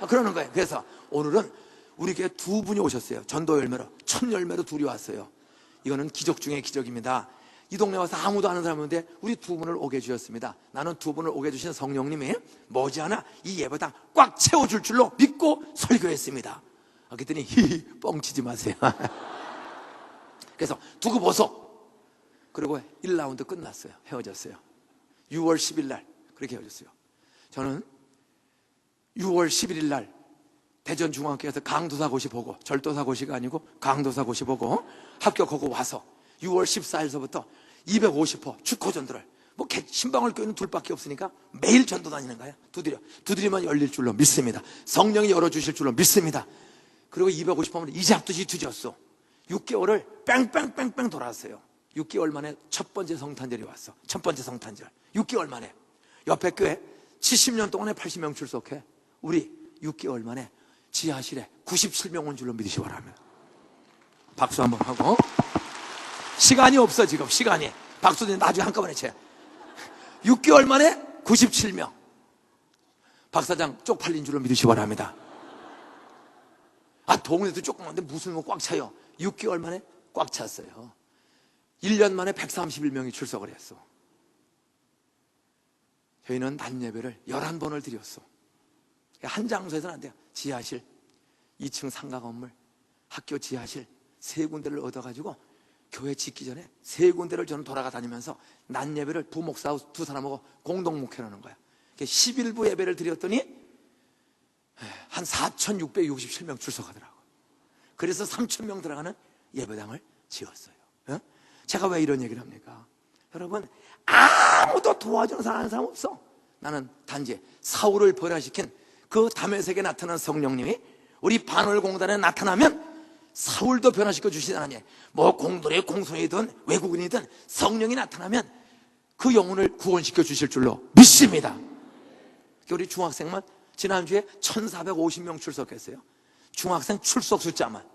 그러는 거예요. 그래서 오늘은 우리 교회 2분이 오셨어요. 전도 열매로 첫 열매로 2이 왔어요. 이거는 기적 중에 기적입니다. 이 동네 와서 아무도 아는 사람이 없는데 우리 두 분을 오게 해주셨습니다. 나는 두 분을 오게 해주신 성령님이 머지않아 이 예배당 꽉 채워줄 줄로 믿고 설교했습니다. 그랬더니 히히 뻥치지 마세요. 그래서 두고 보소. 그리고 1라운드 끝났어요. 헤어졌어요. 6월 10일 날 그렇게 헤어졌어요. 저는 6월 11일 날 대전중앙교회에서 강도사고시 보고, 절도사고시가 아니고 강도사고시 보고 합격하고 와서 6월 14일서부터 250호 축호전도를 신방울 교회는 둘밖에 없으니까 매일 전도 다니는 거예요. 두드리면 열릴 줄로 믿습니다. 성령이 열어주실 줄로 믿습니다. 그리고 250호면 이제 앞듯이 뒤졌어. 6개월을 뺑뺑뺑뺑 돌았어요. 6개월 만에 첫 번째 성탄절이 왔어. 첫 번째 성탄절 6개월 만에. 옆에 교회 70년 동안에 80명 출석해. 우리 6개월 만에 지하실에 97명 온 줄로 믿으시 바랍니다. 박수 한번 하고. 시간이 없어 지금. 시간이 박수는 나중에 한꺼번에 쳐. 6개월 만에 97명. 박사장 쪽팔린 줄로 믿으시 바랍니다. 동네도 조그만데 무슨 꽉 차요. 6개월 만에 꽉 찼어요. 1년 만에 131명이 출석을 했어. 저희는 낮 예배를 11번을 드렸어. 한 장소에서는 안 돼요. 지하실, 2층 상가 건물, 학교 지하실 3군데를 얻어가지고 교회 짓기 전에 3군데를 저는 돌아가 다니면서 낮 예배를 부목사 두 사람하고 공동 목회하는 거야. 11부 예배를 드렸더니 한 4,667명 출석하더라고. 그래서 3,000명 들어가는 예배당을 지었어요. 제가 왜 이런 얘기를 합니까? 여러분, 아무도 도와주는 사람 없어. 나는 단지 사울을 변화시킨 그 다메섹에 나타난 성령님이 우리 반월공단에 나타나면 사울도 변화시켜 주시지 않았냐. 공돌의 공손이든 외국인이든 성령이 나타나면 그 영혼을 구원시켜 주실 줄로 믿습니다. 우리 중학생만 지난주에 1,450명 출석했어요. 중학생 출석 숫자만.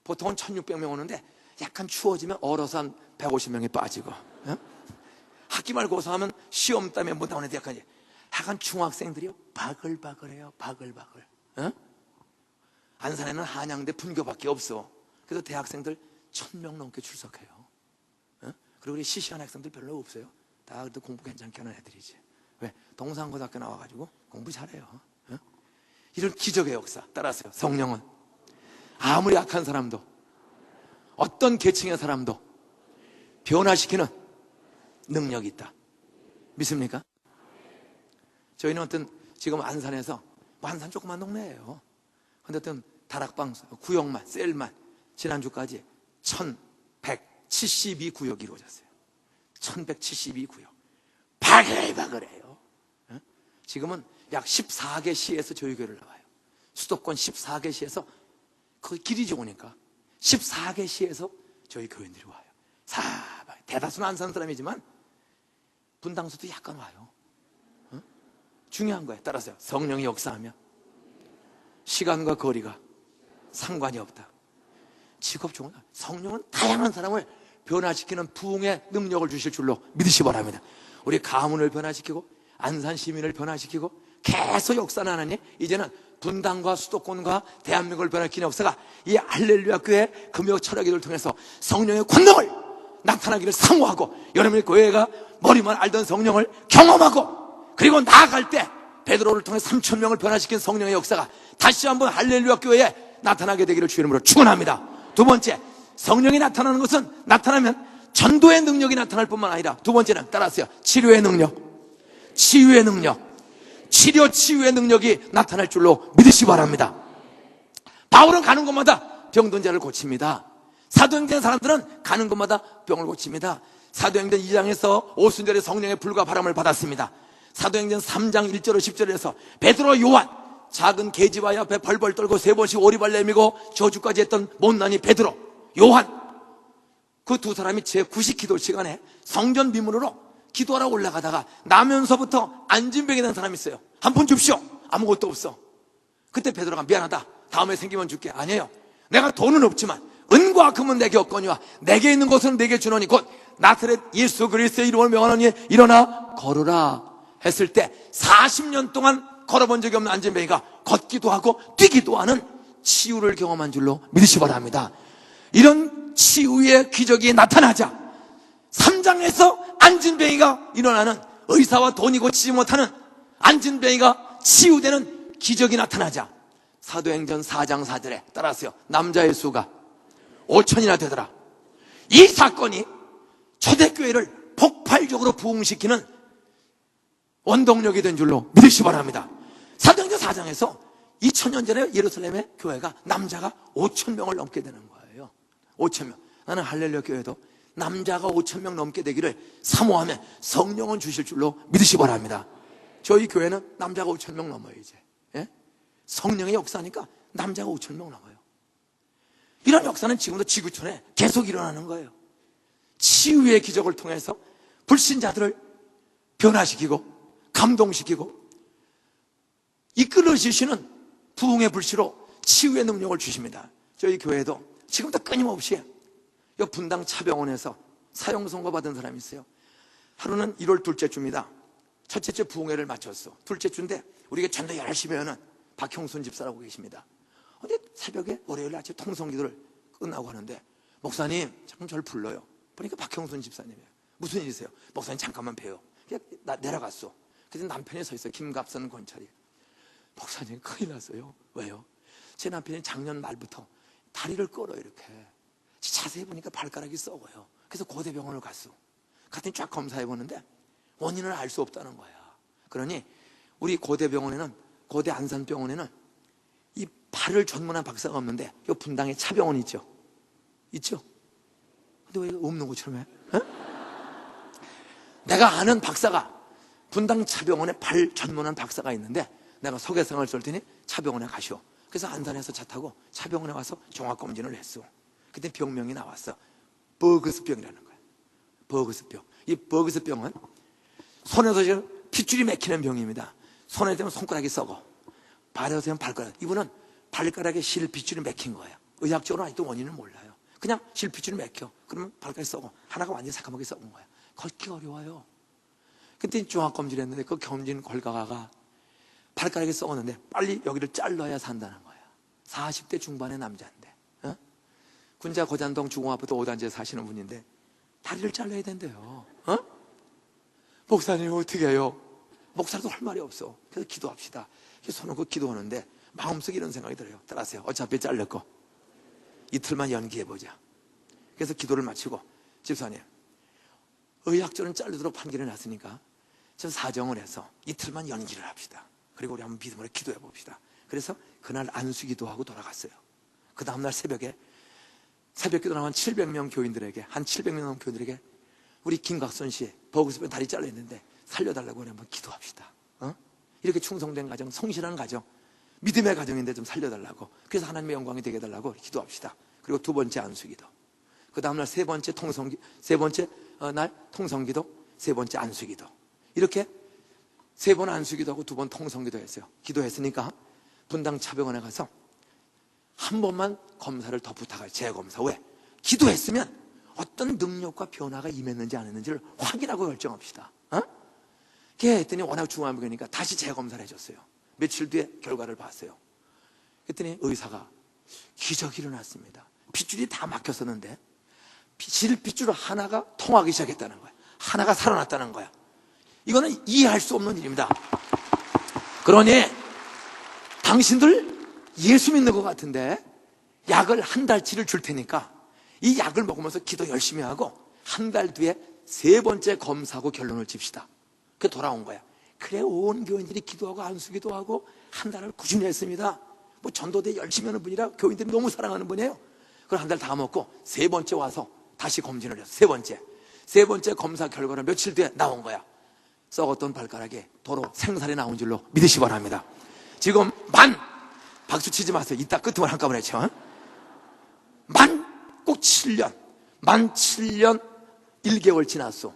보통은 1,600명 오는데 약간 추워지면 얼어서 한 150명이 빠지고, 학기말 고사하면 시험 때문에 못 나오는 데까지. 약간 중학생들이요 바글바글해요. 바글바글. 안산에는 한양대 분교밖에 없어. 그래서 대학생들 1,000명 넘게 출석해요. 그리고 우리 시시한 학생들 별로 없어요. 다 그래도 공부 괜찮게 하는 애들이지. 왜? 동산고등학교 나와가지고 공부 잘해요. 이런 기적의 역사 따라서요. 성령은 아무리 악한 사람도, 어떤 계층의 사람도 변화시키는 능력이 있다. 믿습니까? 저희는 지금 안산에서, 안산 조그만 동네예요. 근데 다락방 구역만, 셀만 지난주까지 1,172구역이 이루어졌어요. 1,172구역. 바글바글해요. 지금은 약 14개 시에서 저희 교회를 나와요. 수도권 14개 시에서 그 길이 좋으니까 14개 시에서 저희 교인들이 와요. 대다수는 안 사는 사람이지만 분당수도 약간 와요. 중요한 거예요. 따라서요. 성령이 역사하면 시간과 거리가 상관이 없다. 직업 좋은 성령은 다양한 사람을 변화시키는 부흥의 능력을 주실 줄로 믿으시 바랍니다. 우리 가문을 변화시키고 안산 시민을 변화시키고 계속 역사는 하나님, 이제는 분당과 수도권과 대한민국을 변화시키는 역사가 이 할렐루야 교회 금요 철학기도를 통해서 성령의 권능을 나타나기를 사모하고, 여러분의 교회가 머리만 알던 성령을 경험하고, 그리고 나아갈 때 베드로를 통해 3,000명을 변화시킨 성령의 역사가 다시 한번 할렐루야 교회에 나타나게 되기를 주의 이름으로 축원합니다. 두 번째, 성령이 나타나는 것은, 나타나면 전도의 능력이 나타날 뿐만 아니라, 두 번째는 따라하세요. 치료의 능력, 치유의 능력, 치료의 능력이 나타날 줄로 믿으시기 바랍니다. 바울은 가는 곳마다 병든 자를 고칩니다. 사도행전 사람들은 가는 곳마다 병을 고칩니다. 사도행전 2장에서 오순절에 성령의 불과 바람을 받았습니다. 사도행전 3장 1절로 10절에서 베드로, 요한, 작은 계집아이 앞에 벌벌 떨고 3번씩 오리발 내밀고 저주까지 했던 못난이 베드로, 요한, 그 두 사람이 제9식 기도 시간에 성전 미문으로 기도하러 올라가다가 나면서부터 안진병이 된 사람이 있어요. 한 푼 줍시오. 아무것도 없어. 그때 베드로가 미안하다, 다음에 생기면 줄게. 아니에요, 내가 돈은 없지만 은과 금은 내게 없거니와 내게 있는 것은 내게 주노니 곧 나사렛 예수 그리스도의 이름을 명하노니 일어나 걸으라 했을 때 40년 동안 걸어본 적이 없는 안진뱅이가 걷기도 하고 뛰기도 하는 치유를 경험한 줄로 믿으시 바랍니다. 이런 치유의 기적이 나타나자 현장에서 안진뱅이가 일어나는, 의사와 돈이 고치지 못하는 안진뱅이가 치유되는 기적이 나타나자 사도행전 4장 4절에 따라서요, 남자의 수가 5천이나 되더라. 이 사건이 초대교회를 폭발적으로 부흥시키는 원동력이 된 줄로 믿으시기 바랍니다. 사도행전 4장에서 2000년 전에 예루살렘의 교회가 남자가 5,000명을 넘게 되는 거예요. 5,000명. 나는 할렐루야 교회도 남자가 5,000명 넘게 되기를 사모하며 성령은 주실 줄로 믿으시기 바랍니다. 저희 교회는 남자가 5,000명 넘어요 이제. 예? 성령의 역사니까 남자가 5,000명 넘어요. 이런 역사는 지금도 지구촌에 계속 일어나는 거예요. 치유의 기적을 통해서 불신자들을 변화시키고 감동시키고 이끌어 주시는 부흥의 불씨로 치유의 능력을 주십니다. 저희 교회도 지금도 끊임없이 옆 분당 차병원에서 사형 선고 받은 사람이 있어요. 하루는 1월 둘째 주입니다. 첫째 주 부흥회를 마쳤어. 둘째 주인데 우리가 전도 열심히 하는 박형순 집사라고 계십니다. 근데 새벽에 월요일 아침 통성기도를 끝나고 하는데 목사님 잠깐 저를 불러요. 보니까 박형순 집사님이에요. 무슨 일이세요? 목사님 잠깐만 봬요. 그냥 내려갔어. 그래서 남편이 서 있어요. 김갑선 권철이. 목사님 큰일 났어요. 왜요? 제 남편이 작년 말부터 다리를 끌어요 이렇게. 자세히 보니까 발가락이 썩어요. 그래서 고대병원을 갔어. 갔더니 쫙 검사해보는데 원인을 알 수 없다는 거야. 그러니 우리 고대병원에는, 고대 안산병원에는 이 발을 전문한 박사가 없는데 이 분당에 차병원 있죠? 있죠? 근데 왜 없는 것처럼 해? 어? 내가 아는 박사가 분당 차병원에 발 전문한 박사가 있는데 내가 소개상을 줬더니 차병원에 가시오. 그래서 안산에서 차 타고 차병원에 와서 종합검진을 했어. 그때 병명이 나왔어. 버그스병이라는 거야. 버그스병. 이 버그스병은 손에서 지금 핏줄이 맥히는 병입니다. 손에 대면 손가락이 썩어. 발에서 되면 발가락. 이분은 발가락에 실핏줄이 맥힌 거예요. 의학적으로 아직도 원인을 몰라요. 그냥 실핏줄이 맥혀. 그러면 발가락이 썩어. 하나가 완전히 새까맣게 썩은 거야. 걷기 어려워요. 그때 종합검진을 했는데 그 검진 결과가 발가락이 썩었는데 빨리 여기를 잘라야 산다는 거야. 40대 중반의 남자인데, 어? 군자 고잔동 주공아파트 5단지에 사시는 분인데 다리를 잘라야 된대요. 어? 목사님 어떻게 해요? 목사도 할 말이 없어. 그래서 기도합시다. 그래서 손을 그 기도하는데 마음속에 이런 생각이 들어요. 따라하세요. 어차피 자를 거 이틀만 연기해보자. 그래서 기도를 마치고 집사님 의학적으로 자르도록 판결이 났으니까 저 사정을 해서 이틀만 연기를 합시다. 그리고 우리 한번 믿음으로 기도해 봅시다. 그래서 그날 안수기도 하고 돌아갔어요. 그 다음날 새벽에 새벽 기도 나온 700명 교인들에게, 한 700명 넘는 교인들에게 우리 김각선 씨 버그스병 다리 잘렸는데 살려달라고 한번 기도합시다. 어? 이렇게 충성된 가정, 성실한 가정, 믿음의 가정인데 좀 살려달라고. 그래서 하나님의 영광이 되게 해달라고 기도합시다. 그리고 두 번째 안수기도. 그 다음날 세 번째 날 통성기도, 세 번째 안수기도. 이렇게 세 번 안수기도 하고 두 번 통성기도 했어요. 기도했으니까 분당 차병원에 가서 한 번만 검사를 더 부탁해요. 재검사. 왜? 기도했으면 어떤 능력과 변화가 임했는지 안 했는지를 확인하고 결정합시다. 어? 그렇게 했더니 워낙 중요한 병이니까 다시 재검사를 해줬어요. 며칠 뒤에 결과를 봤어요. 그랬더니 의사가 기적이 일어났습니다. 핏줄이 다 막혔었는데 실핏줄 하나가 통하기 시작했다는 거야. 하나가 살아났다는 거야. 이거는 이해할 수 없는 일입니다. 그러니 당신들 예수 믿는 것 같은데 약을 한 달치를 줄 테니까 이 약을 먹으면서 기도 열심히 하고 한 달 뒤에 세 번째 검사하고 결론을 칩시다. 그게 돌아온 거야. 그래 온 교인들이 기도하고 안수기도 하고 한 달을 꾸준히 했습니다. 뭐 전도대 열심히 하는 분이라 교인들이 너무 사랑하는 분이에요. 그걸 한 달 다 먹고 세 번째 와서 다시 검진을 했어. 세 번째 검사 결과는 며칠 뒤에 나온 거야. 썩었던 발가락에 도로 생살이 나온 줄로 믿으시기 바랍니다. 지금 박수 치지 마세요. 이따 끝으로 한꺼번에 쳐. 꼭 7년 7년 1개월 지났어.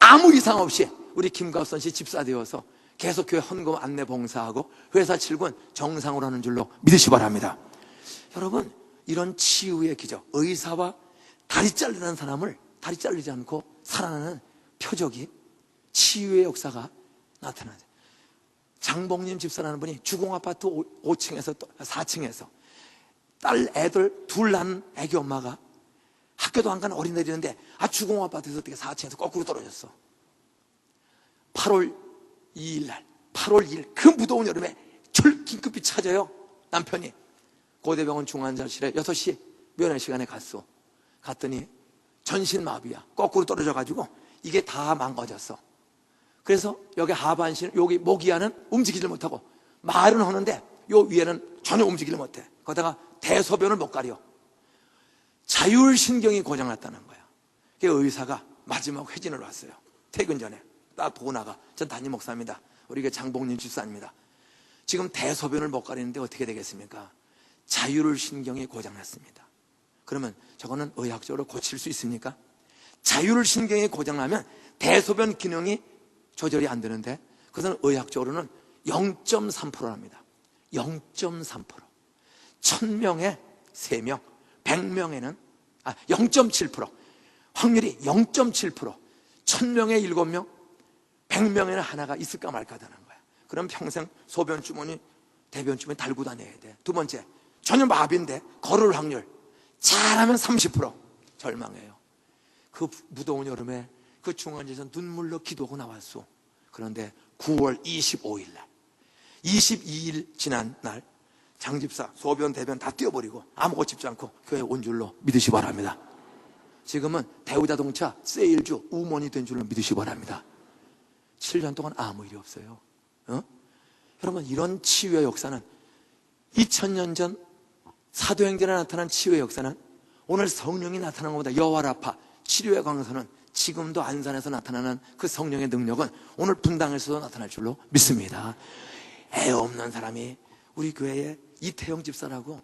아무 이상 없이 우리 김갑선 씨 집사 되어서 계속 교회 헌금 안내 봉사하고 회사 출근 정상으로 하는 줄로 믿으시기 바랍니다. 여러분 이런 치유의 기적, 의사와 다리 잘리는 사람을 다리 잘리지 않고 살아나는 표적이 치유의 역사가 나타나죠. 장봉님 집사라는 분이 주공아파트 5층에서 4층에서 애들 둘 낳은 애기 엄마가 학교도 안 가는 어린애들이 있는데 주공 아파트에서 어떻게 4층에서 거꾸로 떨어졌어. 8월 2일 날, 8월 2일 그 무더운 여름에 저를 긴급히 찾아요. 남편이 고대병원 중환자실에 6시 면회 시간에 갔더니 전신마비야. 거꾸로 떨어져가지고 이게 다 망가졌어. 그래서 여기 하반신, 여기 모기야는 움직이질 못하고 말은 하는데 요 위에는 전혀 움직이질 못해. 거기다가 대소변을 못 가려. 자율신경이 고장났다는 거야. 그 의사가 마지막 회진을 왔어요. 퇴근 전에. 나 보고 나가. 전 담임 목사입니다. 우리 장봉님 집사입니다. 지금 대소변을 못 가리는데 어떻게 되겠습니까? 자율신경이 고장났습니다. 그러면 저거는 의학적으로 고칠 수 있습니까? 자율신경이 고장나면 대소변 기능이 조절이 안 되는데 그것은 의학적으로는 0.3%랍니다. 0.3%. 1000명에 3명, 100명에는 0.7%. 확률이 0.7%. 1000명에 7명, 100명에는 하나가 있을까 말까 하는 거야. 그럼 평생 소변 주머니, 대변 주머니 달고 다녀야 돼. 두 번째, 전혀 마비인데 걸을 확률. 잘하면 30%. 절망해요. 그 무더운 여름에 그 중환자에서 눈물로 기도하고 나왔어. 그런데 9월 25일 날, 22일 지난 날 장집사 소변 대변 다 띄워버리고 아무것도 집지 않고 교회 온 줄로 믿으시 바랍니다. 지금은 대우자동차 세일주 우먼이 된 줄로 믿으시 바랍니다. 7년 동안 아무 일이 없어요. 여러분, 이런 치유의 역사는 2000년 전 사도행전에 나타난 치유의 역사는 오늘 성령이 나타난 것보다 여와라파 치료의 강서는 지금도 안산에서 나타나는 그 성령의 능력은 오늘 분당에서도 나타날 줄로 믿습니다. 애 없는 사람이 우리 교회에 이태영 집사라고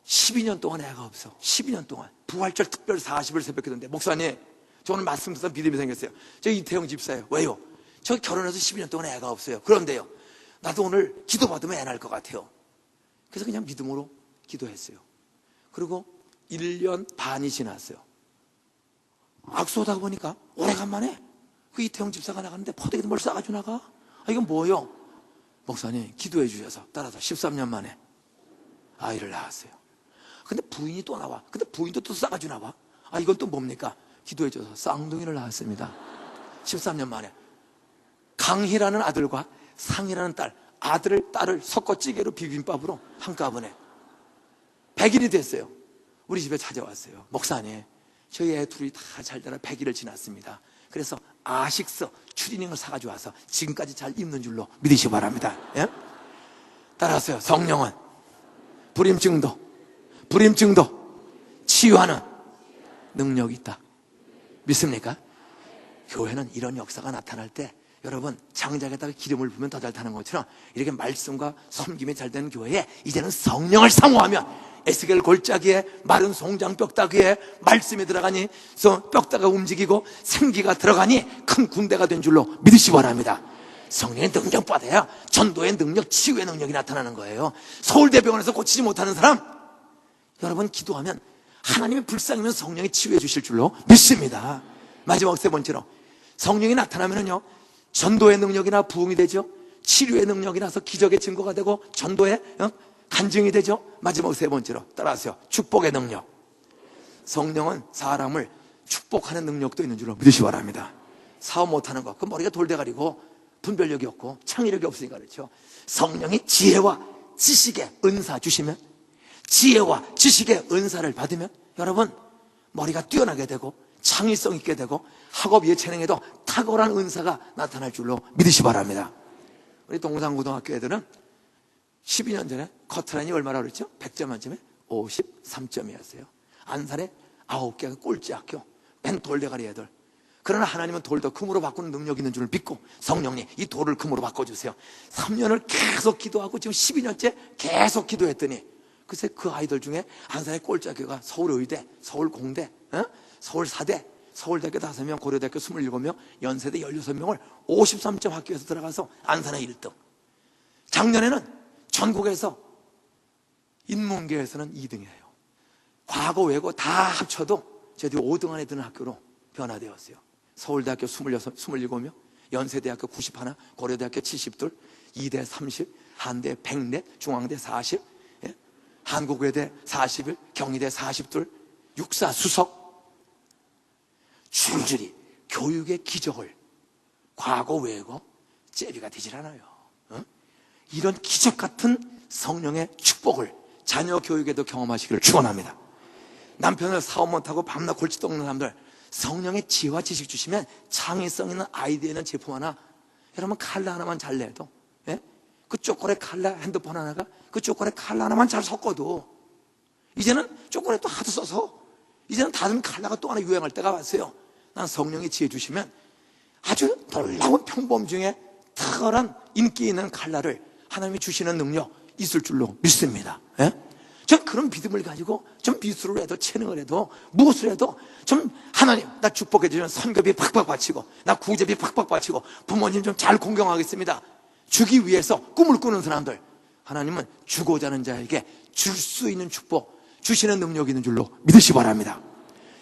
12년 동안 애가 없어. 12년 동안 부활절 특별 40을 새벽기도인데 목사님, 저 오늘 말씀 듣다 믿음이 생겼어요. 저 이태영 집사예요. 왜요? 저 결혼해서 12년 동안 애가 없어요. 그런데요, 나도 오늘 기도받으면 애 낳을 것 같아요. 그래서 그냥 믿음으로 기도했어요. 그리고 1년 반이 지났어요. 악수하다 보니까 오래간만에 그 이태영 집사가 나가는데 포대기도 뭘 싸가지고 나가? 이건 뭐예요? 목사님 기도해 주셔서 따라서 13년 만에 아이를 낳았어요. 근데 부인이 또 나와. 근데 부인도 또 싸가지고 나와. 이건 또 뭡니까? 기도해 줘서 쌍둥이를 낳았습니다. 13년 만에. 강희라는 아들과 상희라는 딸, 아들을 딸을 섞어 찌개로 비빔밥으로 한꺼번에 100일이 됐어요. 우리 집에 찾아왔어요. 목사님, 저희 애 둘이 다 잘 자라 100일을 지났습니다. 그래서 아식스 추리닝을 사가지고 와서 지금까지 잘 입는 줄로 믿으시기 바랍니다. 예? 따라서요. 성령은 불임증도 치유하는 능력이 있다. 믿습니까? 교회는 이런 역사가 나타날 때 여러분, 장작에다가 기름을 부으면 더 잘 타는 것처럼 이렇게 말씀과 섬김이 잘 되는 교회에 이제는 성령을 사모하면 에스겔 골짜기에 마른 송장 뼈다귀에 말씀이 들어가니 뼈다가 움직이고 생기가 들어가니 큰 군대가 된 줄로 믿으시기 바랍니다. 성령의 능력 받아야 전도의 능력, 치유의 능력이 나타나는 거예요. 서울대병원에서 고치지 못하는 사람, 여러분 기도하면 하나님의 불쌍이면 성령이 치유해 주실 줄로 믿습니다. 마지막 세 번째로, 성령이 나타나면요 전도의 능력이나 부흥이 되죠. 치료의 능력이 나서 기적의 증거가 되고 전도의 간증이 되죠. 마지막 세 번째로 따라하세요. 축복의 능력. 성령은 사람을 축복하는 능력도 있는 줄로 믿으시기 바랍니다. 사업 못하는 거, 그 머리가 돌대가리고 분별력이 없고 창의력이 없으니까 그렇죠. 성령이 지혜와 지식의 은사 주시면, 지혜와 지식의 은사를 받으면 여러분 머리가 뛰어나게 되고 창의성 있게 되고 학업 예체능에도 탁월한 은사가 나타날 줄로 믿으시기 바랍니다. 우리 동산고등학교 애들은 12년 전에 커트라인이 얼마나 그랬죠? 100점 만점에 53점이었어요. 안산에 9개가 꼴찌 학교, 맨 돌대가리 애들. 그러나 하나님은 돌 더 금으로 바꾸는 능력이 있는 줄을 믿고 성령님 이 돌을 금으로 바꿔주세요. 3년을 계속 기도하고 지금 12년째 계속 기도했더니 글쎄 그 아이들 중에 안산의 꼴찌 학교가 서울의대, 서울공대, 서울사대, 서울대학교 5명, 고려대학교 27명, 연세대 16명을 53점 학교에서 들어가서 안산의 1등. 작년에는 전국에서 인문계에서는 2등이에요. 과거 외고 다 합쳐도 저희들이 5등 안에 드는 학교로 변화되었어요. 서울대학교 27명, 연세대학교 91, 고려대학교 72, 이대 30, 한대 104, 중앙대 40, 한국외대 41, 경희대 42, 육사 수석 줄줄이 교육의 기적을 과거 외고 제비가 되질 않아요. 이런 기적 같은 성령의 축복을 자녀 교육에도 경험하시기를 축원합니다. 남편을 사업 못하고 밤낮 골치 썩는 사람들, 성령의 지혜와 지식 주시면 창의성 있는 아이디어 있는 제품 하나, 여러분 칼라 하나만 잘 내도, 그 초콜릿 칼라 핸드폰 하나가 그 초콜릿 칼라 하나만 잘 섞어도, 이제는 초콜릿도 하도 써서 이제는 다른 칼라가 또 하나 유행할 때가 왔어요. 난 성령의 지혜 주시면 아주 놀라운 평범 중에 탁월한 인기 있는 칼라를 하나님이 주시는 능력 있을 줄로 믿습니다. 전 그런 믿음을 가지고 좀 미술을 해도 체능을 해도 무엇을 해도 좀 하나님 나 축복해 주시면 선교비 팍팍 바치고 나 구제비 팍팍 바치고 부모님 좀 잘 공경하겠습니다 주기 위해서 꿈을 꾸는 사람들, 하나님은 주고자 하는 자에게 줄 수 있는 축복 주시는 능력이 있는 줄로 믿으시 바랍니다.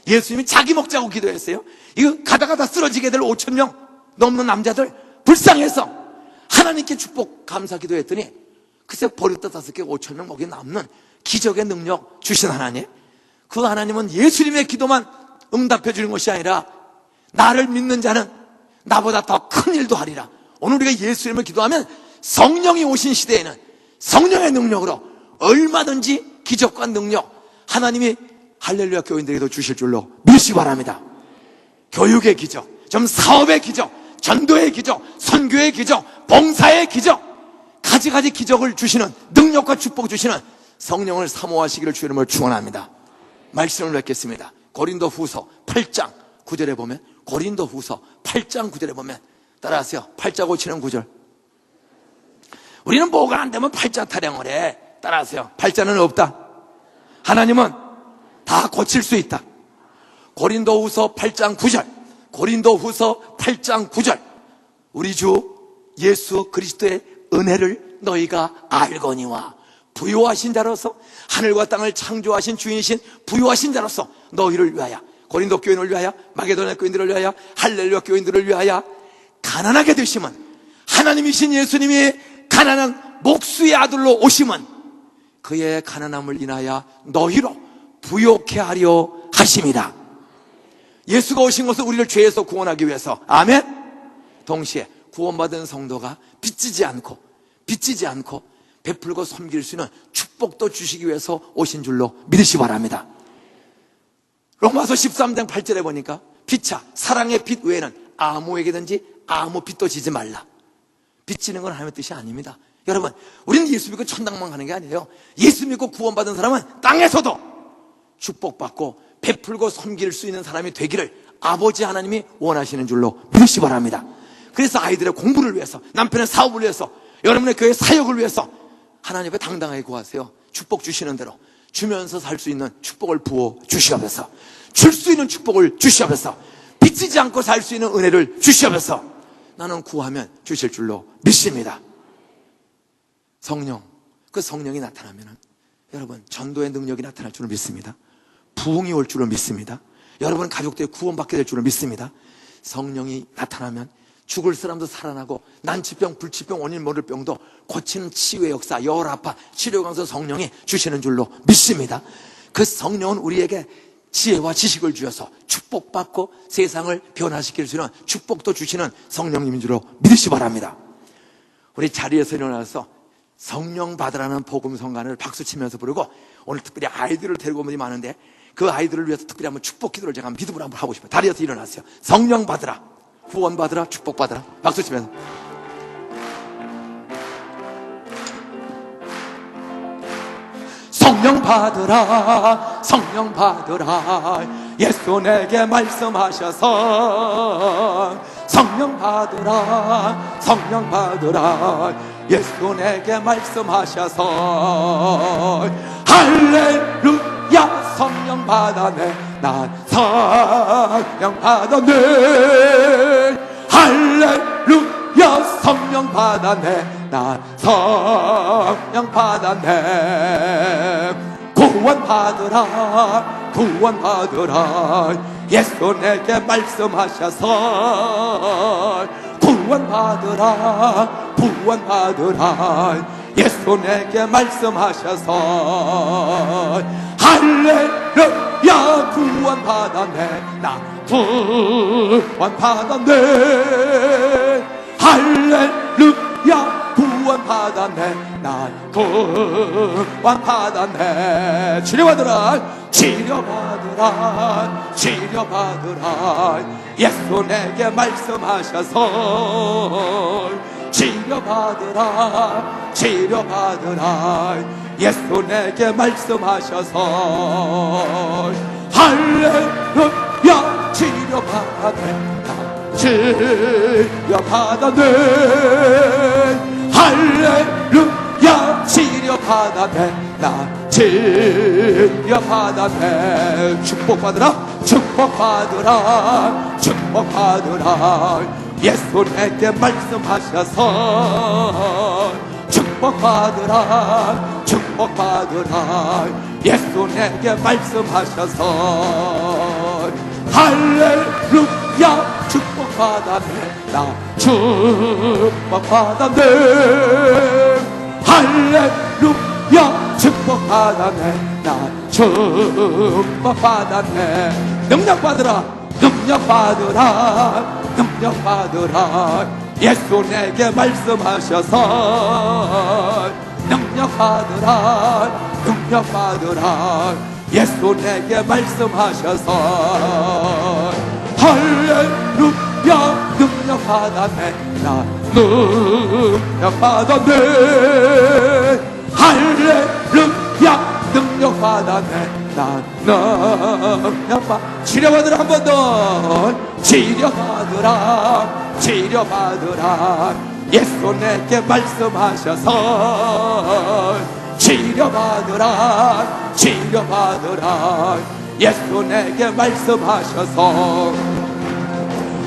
예수님이 자기 먹자고 기도했어요. 이거 가다가 다 쓰러지게 될 5,000명 넘는 남자들 불쌍해서 하나님께 축복 감사 기도했더니 글쎄 버렸다 5개 5,000명 먹이 남는 기적의 능력 주신 하나님, 그 하나님은 예수님의 기도만 응답해 주는 것이 아니라 나를 믿는 자는 나보다 더 큰 일도 하리라. 오늘 우리가 예수님을 기도하면 성령이 오신 시대에는 성령의 능력으로 얼마든지 기적과 능력 하나님이 할렐루야 교인들에게도 주실 줄로 믿으시기 바랍니다. 교육의 기적, 좀 사업의 기적, 전도의 기적, 선교의 기적, 봉사의 기적, 가지가지 기적을 주시는 능력과 축복 주시는 성령을 사모하시기를 주의 이름으로 축원합니다. 말씀을 뵙겠습니다. 고린도 후서 8장 9절에 보면, 고린도 후서 8장 9절에 보면, 따라하세요. 팔자 고치는 9절. 우리는 뭐가 안 되면 팔자 타령을 해. 따라하세요. 팔자는 없다. 하나님은 다 고칠 수 있다. 고린도 후서 8장 9절. 고린도 후서 8장 9절. 우리 주 예수 그리스도의 은혜를 너희가 알거니와 부요하신 자로서, 하늘과 땅을 창조하신 주인이신 부요하신 자로서 너희를 위하여, 고린도 교인을 위하여, 마게도냐 교인들을 위하여, 할렐루야 교인들을 위하여 가난하게 되심은, 하나님이신 예수님이 가난한 목수의 아들로 오심은 그의 가난함을 인하여 너희로 부요케 하려 하심이라. 예수가 오신 것은 우리를 죄에서 구원하기 위해서. 아멘. 동시에 구원받은 성도가 빚지지 않고 베풀고 섬길 수 있는 축복도 주시기 위해서 오신 줄로 믿으시기 바랍니다. 로마서 13장 8절에 보니까 피차 사랑의 빚 외에는 아무에게든지 아무 빚도 지지 말라. 빚지는 건 하나님의 뜻이 아닙니다. 여러분, 우리는 예수 믿고 천당만 가는 게 아니에요. 예수 믿고 구원받은 사람은 땅에서도 축복받고 베풀고 섬길 수 있는 사람이 되기를 아버지 하나님이 원하시는 줄로 믿으시기 바랍니다. 그래서 아이들의 공부를 위해서, 남편의 사업을 위해서, 여러분의 교회 사역을 위해서 하나님 앞에 당당하게 구하세요. 축복 주시는 대로 주면서 살 수 있는 축복을 부어 주시옵소서. 줄 수 있는 축복을 주시옵소서. 빚지지 않고 살 수 있는 은혜를 주시옵소서. 나는 구하면 주실 줄로 믿습니다. 성령, 그 성령이 나타나면 여러분 전도의 능력이 나타날 줄로 믿습니다. 부흥이 올 줄로 믿습니다. 여러분 가족들이 구원받게 될 줄로 믿습니다. 성령이 나타나면 죽을 사람도 살아나고, 난치병, 불치병, 원인 모를 병도 고치는 치유의 역사, 열아파, 치료 강서 성령이 주시는 줄로 믿습니다. 그 성령은 우리에게 지혜와 지식을 주셔서 축복받고 세상을 변화시킬 수 있는 축복도 주시는 성령님인 줄로 믿으시기 바랍니다. 우리 자리에서 일어나서 성령 받으라는 복음 성간을 박수치면서 부르고, 오늘 특별히 아이들을 데리고 온 분이 많은데 그 아이들을 위해서 특별히 한번 축복 기도를 제가 믿음으로 한번 하고 싶어요. 다리에서 일어나세요. 성령 받으라, 구원 받으라, 축복 받으라. 박수치면서. 성령 받으라, 성령 받으라. 예수 내게 말씀하셔서 성령 받으라, 성령 받으라. 예수 내게 말씀하셔서 할렐루야 성령 받아내. 난 성령 받아내. 할렐루야 성령 받아내. 난 성령 받아내. 구원 받으라, 구원 받으라. 예수 내게 말씀하셔서 구원 받으라, 구원 받으라. 예수 내게 말씀하셔서 할렐루야 할렐루야 구원받았네 나 구원받았네 할렐루야 구원받았네 나 구원받았네 치료받으라 치료받으라 치료받으라 예수 내게 말씀하셔서 치료받으라 치료받으라 예수 내게 말씀하셔서 할렐루야 치료받았네 치료받았네 할렐루야 치료받았네 나 치료받았네 축복받으라 축복받으라 축복받으라 예수 내게 말씀하셔서 축복받으라 축복받으라 예수 내게 말씀하셔서 할렐루야 축복받았네 나 축복받았네 할렐루야 축복받았네 나 축복받았네 능력받으라 능력받으라 능력받으라 예수 내게 말씀하셔서 능력받으라 능력받으라 예수 내게 말씀하셔서 할렐루야 능력받았네 나 능력받았네 할렐루야 능력받았네 나 능력받 치료받으라 한 번 더 치료받으라 치료받으라 예수 내게 말씀하셔서 치료받으라 치료받으라 예수 내게 말씀하셔서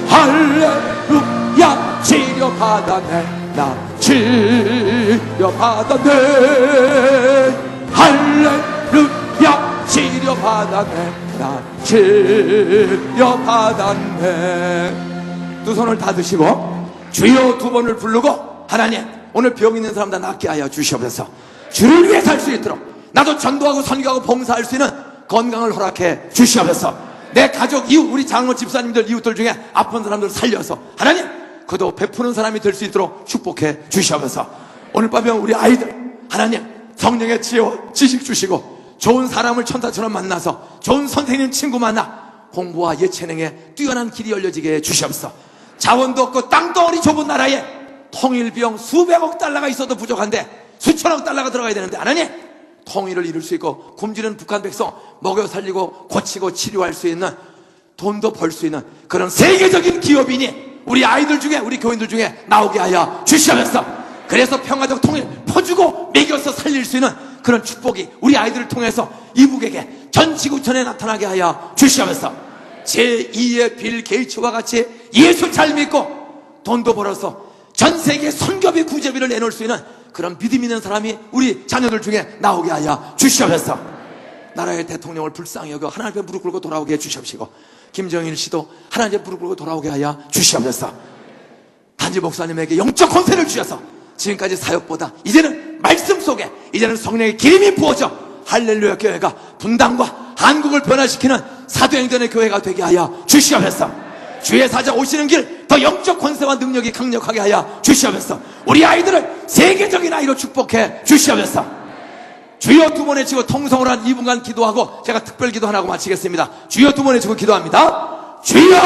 할렐루야 치료받았네 나 치료받았네 할렐루야 치료받았네 나 치료받았네 두 손을 다 드시고 주여 두 번을 부르고 하나님 오늘 병 있는 사람 다 낫게 하여 주시옵소서 주를 위해 살 수 있도록 나도 전도하고 선교하고 봉사할 수 있는 건강을 허락해 주시옵소서 내 가족 이웃 우리 장로 집사님들 이웃들 중에 아픈 사람들 살려서 하나님 그도 베푸는 사람이 될 수 있도록 축복해 주시옵소서 오늘 밤에 우리 아이들 하나님 성령의 지혜와 지식 주시고 좋은 사람을 천사처럼 만나서 좋은 선생님 친구 만나 공부와 예체능에 뛰어난 길이 열려지게 해 주시옵소서 자원도 없고 땅덩어리 좁은 나라에 통일 비용 수백억 달러가 있어도 부족한데 수천억 달러가 들어가야 되는데 하나님 통일을 이룰 수 있고 굶주리는 북한 백성 먹여 살리고 고치고 치료할 수 있는 돈도 벌 수 있는 그런 세계적인 기업인이 우리 아이들 중에 우리 교인들 중에 나오게 하여 주시옵소서 그래서 평화적 통일 퍼주고 먹여서 살릴 수 있는 그런 축복이 우리 아이들을 통해서 이북에게 전 지구촌에 나타나게 하여 주시옵소서 제2의 빌 게이츠와 같이 예수 잘 믿고 돈도 벌어서 전 세계 선교비 구제비를 내놓을 수 있는 그런 믿음 있는 사람이 우리 자녀들 중에 나오게 하여 주시옵소서 나라의 대통령을 불쌍히 여겨 하나님 앞에 무릎 꿇고 돌아오게 해주시옵시고 김정일 씨도 하나님 앞에 무릎 꿇고 돌아오게 하여 주시옵소서 단지 목사님에게 영적 권세를 주셔서 지금까지 사역보다 이제는 말씀 속에 이제는 성령의 기름이 부어져 할렐루야 교회가 분당과 한국을 변화시키는 사도행전의 교회가 되게 하여 주시옵소서 주의 사자 오시는 길 더 영적 권세와 능력이 강력하게 하여 주시옵소서 우리 아이들을 세계적인 아이로 축복해 주시옵소서 주여 두 번 외치고 통성을 한 2분간 기도하고 제가 특별 기도 하나 하고 마치겠습니다 주여 두 번 외치고 기도합니다 주여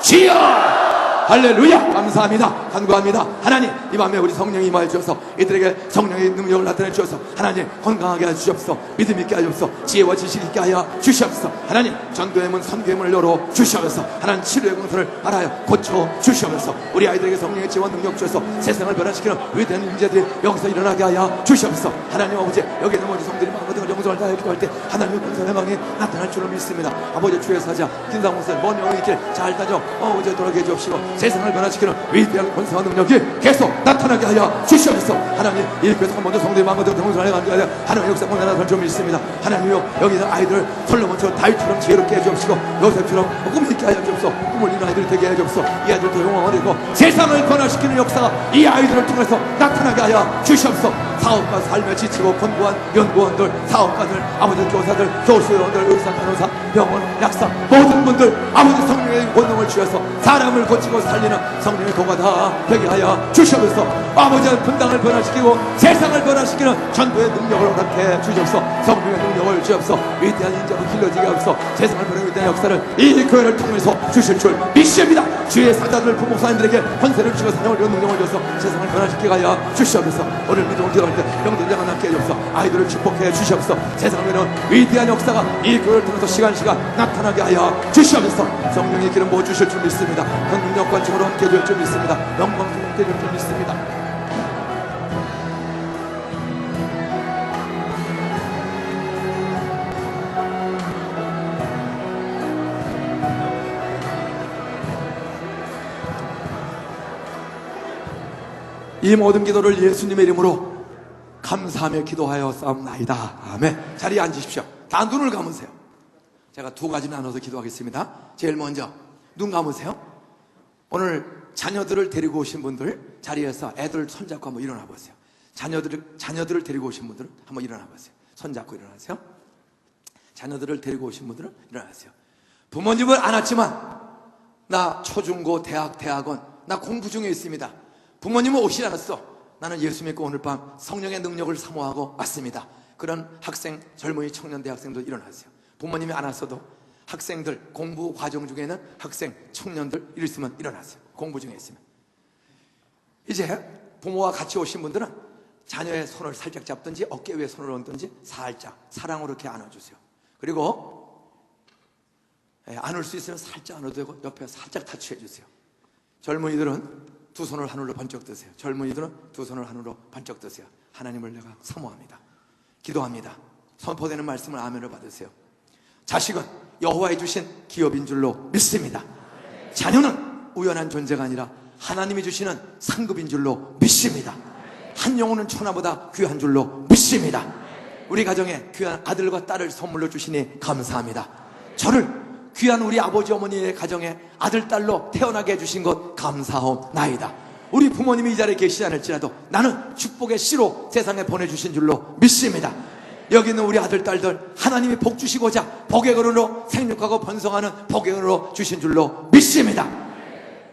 주여 할렐루야 감사합니다 간구합니다 하나님 이 밤에 우리 성령이 임하여 주셔서 이들에게 성령의 능력을 나타내 주셔서 하나님 건강하게 하여 주시옵소서 믿음 있게 하여 주시옵소서 지혜와 지식 있게 하여 주시옵소서 하나님 전도의 문 선교의 문을 열어 주시옵소서 하나님 치료의 공터를 알아요 고쳐 주시옵소서 우리 아이들에게 성령의 지혜와 능력 주셔서 세상을 변화시키는 위대한 인재들이 여기서 일어나게 하여 주시옵소서 하나님 아버지 여기 있는 모든 성들이 마음과 영성을 다하여 기도할 때 하나님의 권세의 망이 나타날 줄로 믿습니다 아버지 주의 사자 김상훈 먼 영의 길 잘 다져 어제 돌아게 해 주옵시고 세상을 변화시키는 위대한 권세와 능력이 계속 나타나게 하여 주시옵소서 하나님 이 교회에서 먼저 성도의 마음과 영성을 하게 하여 하나님의 역사가 나타날 줄 믿습니다 하나님이여 여기 있는 아이들 솔로몬처럼 다윗처럼 지혜롭게 해 주옵시고 요셉처럼 꿈을 있게 하여 주옵소서 꿈을 이룬 아이들이 되게 해 주옵소서 이 아이들도 영광을 이루고 세상을 변화시키는 역사가 이 아이들을 통해서 나타나게 하여 주시옵소서 사업가 삶에 지치고 권고한 연구원들, 사업가들, 아버지 교사들, 교수원들, 의사, 간호사, 병원, 약사 모든 분들 아버지 성령의 권능을 주셔서 사람을 고치고 살리는 성령의 도가 다 되게 하여 주시옵소서. 아버지의 분당을 변화시키고 세상을 변화시키는 전도의 능력을 허락해 주시옵소서. 성령의 능력을 주시옵소서. 위대한 인자로 길러지게 하옵소서. 세상을 변화하는 위대한 역사를 이 교회를 통해서 주실 줄 믿습니다. 주의 사자들 부목사님들에게 권세를 주시고 사명을 이룬 능력을 줘서 세상을 변화시키게 하여 주시옵소서. 오늘 믿음을 기도할 때 병든자가 낫게 해주옵소서. 아이들을 축복해 주시옵소서. 세상을 변화하는 위대한 역사가 이 교회를 통해서 시간 나타나게 하여 주시옵소서. 성령의 기름 부어 주실 줄 믿습니다. 그 능력과 증으로 함께 해줄 줄 믿습니다. 영광과 함께 해줄 줄 믿습니다. 이 모든 기도를 예수님의 이름으로 감사하며 기도하여 싸움나이다. 아멘. 자리에 앉으십시오. 다 눈을 감으세요. 제가 두 가지 나눠서 기도하겠습니다. 제일 먼저 눈 감으세요. 오늘 자녀들을 데리고 오신 분들 자리에서 애들 손잡고 한번 일어나 보세요. 자녀들을 데리고 오신 분들은 한번 일어나 보세요. 손잡고 일어나세요. 자녀들을 데리고 오신 분들은 일어나세요. 부모님을 안 왔지만 나 초중고 대학원 나 공부 중에 있습니다. 부모님은 오시지 않았어. 나는 예수 믿고 오늘 밤 성령의 능력을 사모하고 왔습니다. 그런 학생, 젊은이, 청년, 대학생들 일어나세요. 부모님이 안 왔어도 학생들, 공부 과정 중에는 학생, 청년들 있으면 일어나세요. 공부 중에 있으면. 이제 부모와 같이 오신 분들은 자녀의 손을 살짝 잡든지 어깨 위에 손을 얹든지 살짝 사랑으로 이렇게 안아주세요. 그리고 안을 수 있으면 살짝 안아도 되고 옆에 살짝 타치해 주세요. 젊은이들은 두 손을 하늘로 번쩍 드세요. 젊은이들은 두 손을 하늘로 번쩍 드세요. 하나님을 내가 사모합니다. 기도합니다. 선포되는 말씀을 아멘을 받으세요. 자식은 여호와의 주신 기업인 줄로 믿습니다. 자녀는 우연한 존재가 아니라 하나님이 주시는 상급인 줄로 믿습니다. 한 영혼은 천하보다 귀한 줄로 믿습니다. 우리 가정에 귀한 아들과 딸을 선물로 주시니 감사합니다. 저를 귀한 우리 아버지 어머니의 가정에 아들, 딸로 태어나게 해주신 것 감사하옵나이다. 우리 부모님이 이 자리에 계시지 않을지라도 나는 축복의 씨로 세상에 보내주신 줄로 믿습니다. 여기 있는 우리 아들, 딸들 하나님이 복 주시고자 복의 근원으로 생육하고 번성하는 복의 근원으로 주신 줄로 믿습니다.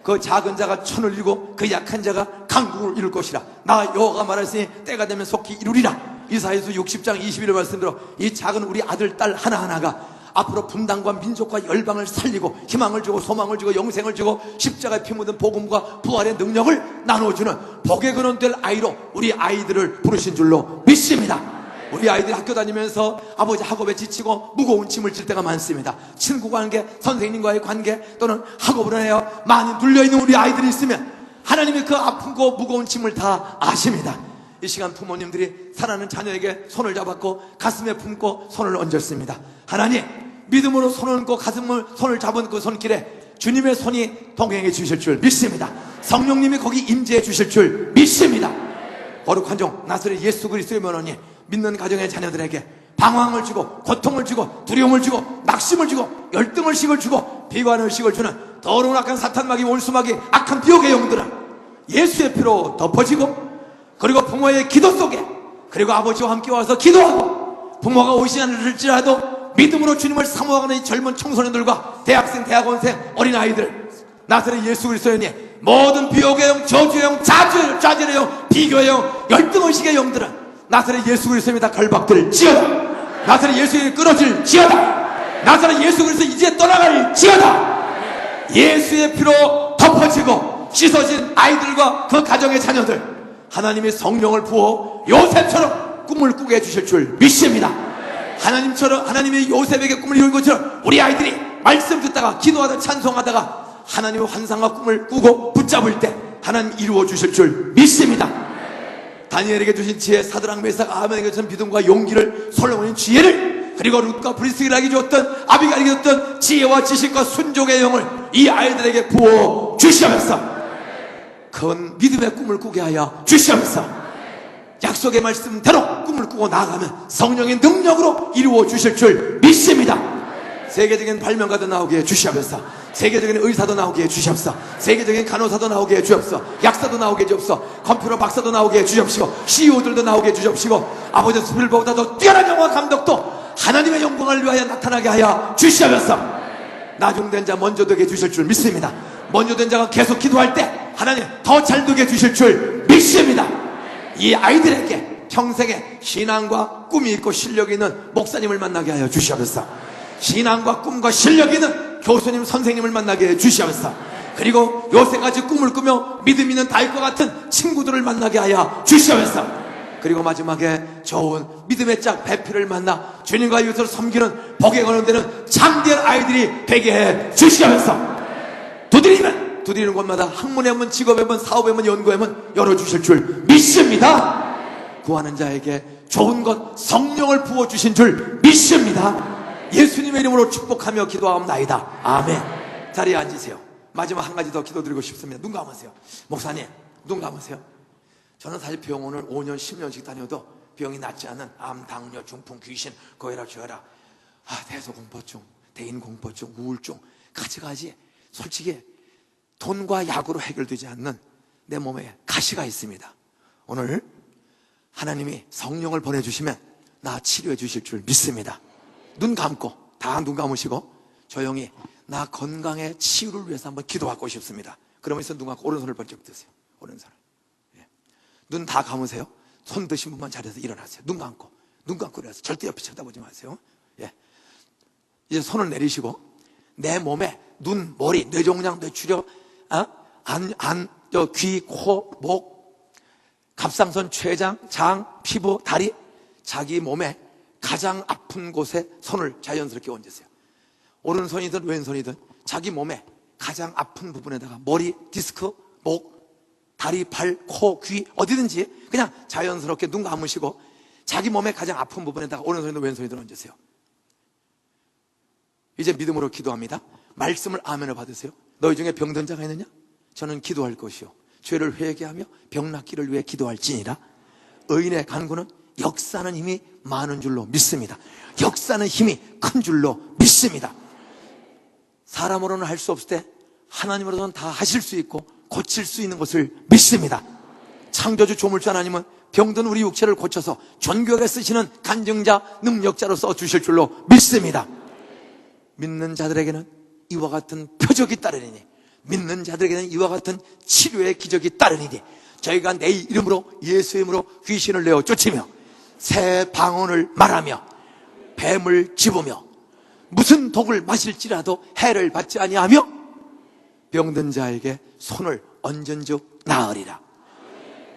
그 작은 자가 천을 이루고 그 약한 자가 강국을 이룰 것이라. 나 여호와가 말했으니 때가 되면 속히 이루리라. 이사야서 60장 21절 말씀대로 이 작은 우리 아들, 딸 하나하나가 앞으로 분당과 민족과 열방을 살리고 희망을 주고 소망을 주고 영생을 주고 십자가에 피 묻은 복음과 부활의 능력을 나눠주는 복의 근원 될 아이로 우리 아이들을 부르신 줄로 믿습니다. 우리 아이들이 학교 다니면서 아버지 학업에 지치고 무거운 짐을 질 때가 많습니다. 친구 관계, 선생님과의 관계 또는 학업을 해요 많이 눌려있는 우리 아이들이 있으면 하나님이 그 아프고 무거운 짐을 다 아십니다. 이 시간 부모님들이 사랑하는 자녀에게 손을 잡았고 가슴에 품고 손을 얹었습니다. 하나님, 믿음으로 손을 얹고 손을 잡은 그 손길에 주님의 손이 동행해 주실 줄 믿습니다. 성령님이 거기 임재해 주실 줄 믿습니다. 거룩한 종 나사렛 예수 그리스도의 면허니 믿는 가정의 자녀들에게 방황을 주고 고통을 주고 두려움을 주고 낙심을 주고 열등의식을 주고 비관의식을 주는 더러운 악한 사탄마귀 원수마귀 악한 비옥의 영들은 예수의 피로 덮어지고 그리고 부모의 기도 속에 그리고 아버지와 함께 와서 기도하고 부모가 오시지 않을지라도 믿음으로 주님을 사모하는 이 젊은 청소년들과 대학생, 대학원생, 어린아이들 나사렛 예수 그리스도의 모든 비옥의 영, 저주의 영, 좌절의 영, 비교의 영, 열등의식의 영들은 나사렛 예수 그리스도의 다 걸박들 지어다. 나사렛 예수의 끊어질 지어다. 나사렛 예수 그리스도 이제 떠나갈 지어다. 예수의 피로 덮어지고 씻어진 아이들과 그 가정의 자녀들 하나님의 성령을 부어 요셉처럼 꿈을 꾸게 해주실 줄 믿습니다. 하나님처럼 하나님의 요셉에게 꿈을 이룬 것처럼 우리 아이들이 말씀 듣다가 기도하다 찬송하다가 하나님의 환상과 꿈을 꾸고 붙잡을 때 하나님 이루어 주실 줄 믿습니다. 다니엘에게 주신 지혜, 사드락 메삭 아벤에게 주신 믿음과 용기를, 솔로몬의 지혜를, 그리고 룻과 브리스길에게 줬던 아비가에게 줬던 지혜와 지식과 순종의 영을 이 아이들에게 부어 주시면서 큰 믿음의 꿈을 꾸게 하여 주시면서 약속의 말씀대로 꿈을 꾸고 나아가면 성령의 능력으로 이루어 주실 줄 믿습니다. 세계적인 발명가도 나오게 해 주시옵소서. 세계적인 의사도 나오게 해 주시옵소서. 세계적인 간호사도 나오게 해 주옵소서. 약사도 나오게 해 주옵소서. 컴퓨터 박사도 나오게 해 주시옵시고, CEO들도 나오게 해 주시옵시고, 아버지 스필버보다 더 뛰어난 영화 감독도 하나님의 영광을 위하여 나타나게 하여 주시옵소서. 나중된 자 먼저 되게 해주실 줄 믿습니다. 먼저 된 자가 계속 기도할 때 하나님 더 잘 되게 해주실 줄 믿습니다. 이 아이들에게 평생에 신앙과 꿈이 있고 실력이 있는 목사님을 만나게 하여 주시옵소서. 신앙과 꿈과 실력이 있는 교수님, 선생님을 만나게 해 주시옵소서. 그리고 요새까지 꿈을 꾸며 믿음 있는 다윗과 같은 친구들을 만나게 하여 주시옵소서. 그리고 마지막에 좋은 믿음의 짝 배필을 만나 주님과 이웃을 섬기는 복에 거는 데는 참된 아이들이 되게 해 주시옵소서. 두드리는 곳마다 학문의 문, 직업의 문, 사업의 문, 연구의 문 열어주실 줄 믿습니다. 구하는 자에게 좋은 것 성령을 부어주신 줄 믿습니다. 예수님의 이름으로 축복하며 기도하옵나이다. 아멘. 자리에 앉으세요. 마지막 한 가지 더 기도드리고 싶습니다. 눈 감으세요. 목사님, 눈 감으세요. 저는 사실 병원을 5년, 10년씩 다녀도 병이 낫지 않은 암, 당뇨, 중풍, 귀신, 고혈압, 저혈압, 대소공포증, 대인공포증, 우울증, 가지가지 솔직히 돈과 약으로 해결되지 않는 내 몸에 가시가 있습니다. 오늘 하나님이 성령을 보내주시면 나 치료해 주실 줄 믿습니다. 눈 감고, 다 눈 감으시고 조용히 나 건강의 치유를 위해서 한번 기도하고 싶습니다. 그러면서 눈 감고 오른손을 번쩍 드세요. 오른손을. 눈 다 감으세요. 손 드신 분만 자리에서 일어나세요. 눈 감고 일어나세요. 절대 옆에 쳐다보지 마세요. 예. 이제 손을 내리시고 내 몸에 눈, 머리, 뇌종양, 뇌출혈, 귀, 코, 목, 갑상선, 췌장, 장, 피부, 다리, 자기 몸에 가장 아픈 곳에 손을 자연스럽게 얹으세요. 오른손이든 왼손이든 자기 몸에 가장 아픈 부분에다가 머리, 디스크, 목, 다리, 발, 코, 귀 어디든지 그냥 자연스럽게 눈 감으시고 자기 몸에 가장 아픈 부분에다가 오른손이든 왼손이든 얹으세요. 이제 믿음으로 기도합니다. 말씀을 아멘을 받으세요. 너희 중에 병든 자가 있느냐? 저는 기도할 것이요 죄를 회개하며 병 낫기를 위해 기도할지니라. 의인의 간구는 역사하는 힘이 많은 줄로 믿습니다. 역사는 힘이 큰 줄로 믿습니다. 사람으로는 할 수 없을 때 하나님으로는 다 하실 수 있고 고칠 수 있는 것을 믿습니다. 창조주 조물주 하나님은 병든 우리 육체를 고쳐서 존귀하게 쓰시는 간증자, 능력자로 써주실 줄로 믿습니다. 믿는 자들에게는 이와 같은 표적이 따르리니, 믿는 자들에게는 이와 같은 치료의 기적이 따르리니, 저희가 내 이름으로, 예수의 이름으로 귀신을 내어 쫓으며 새 방언을 말하며 뱀을 집으며 무슨 독을 마실지라도 해를 받지 아니하며 병든 자에게 손을 얹은즉 나으리라.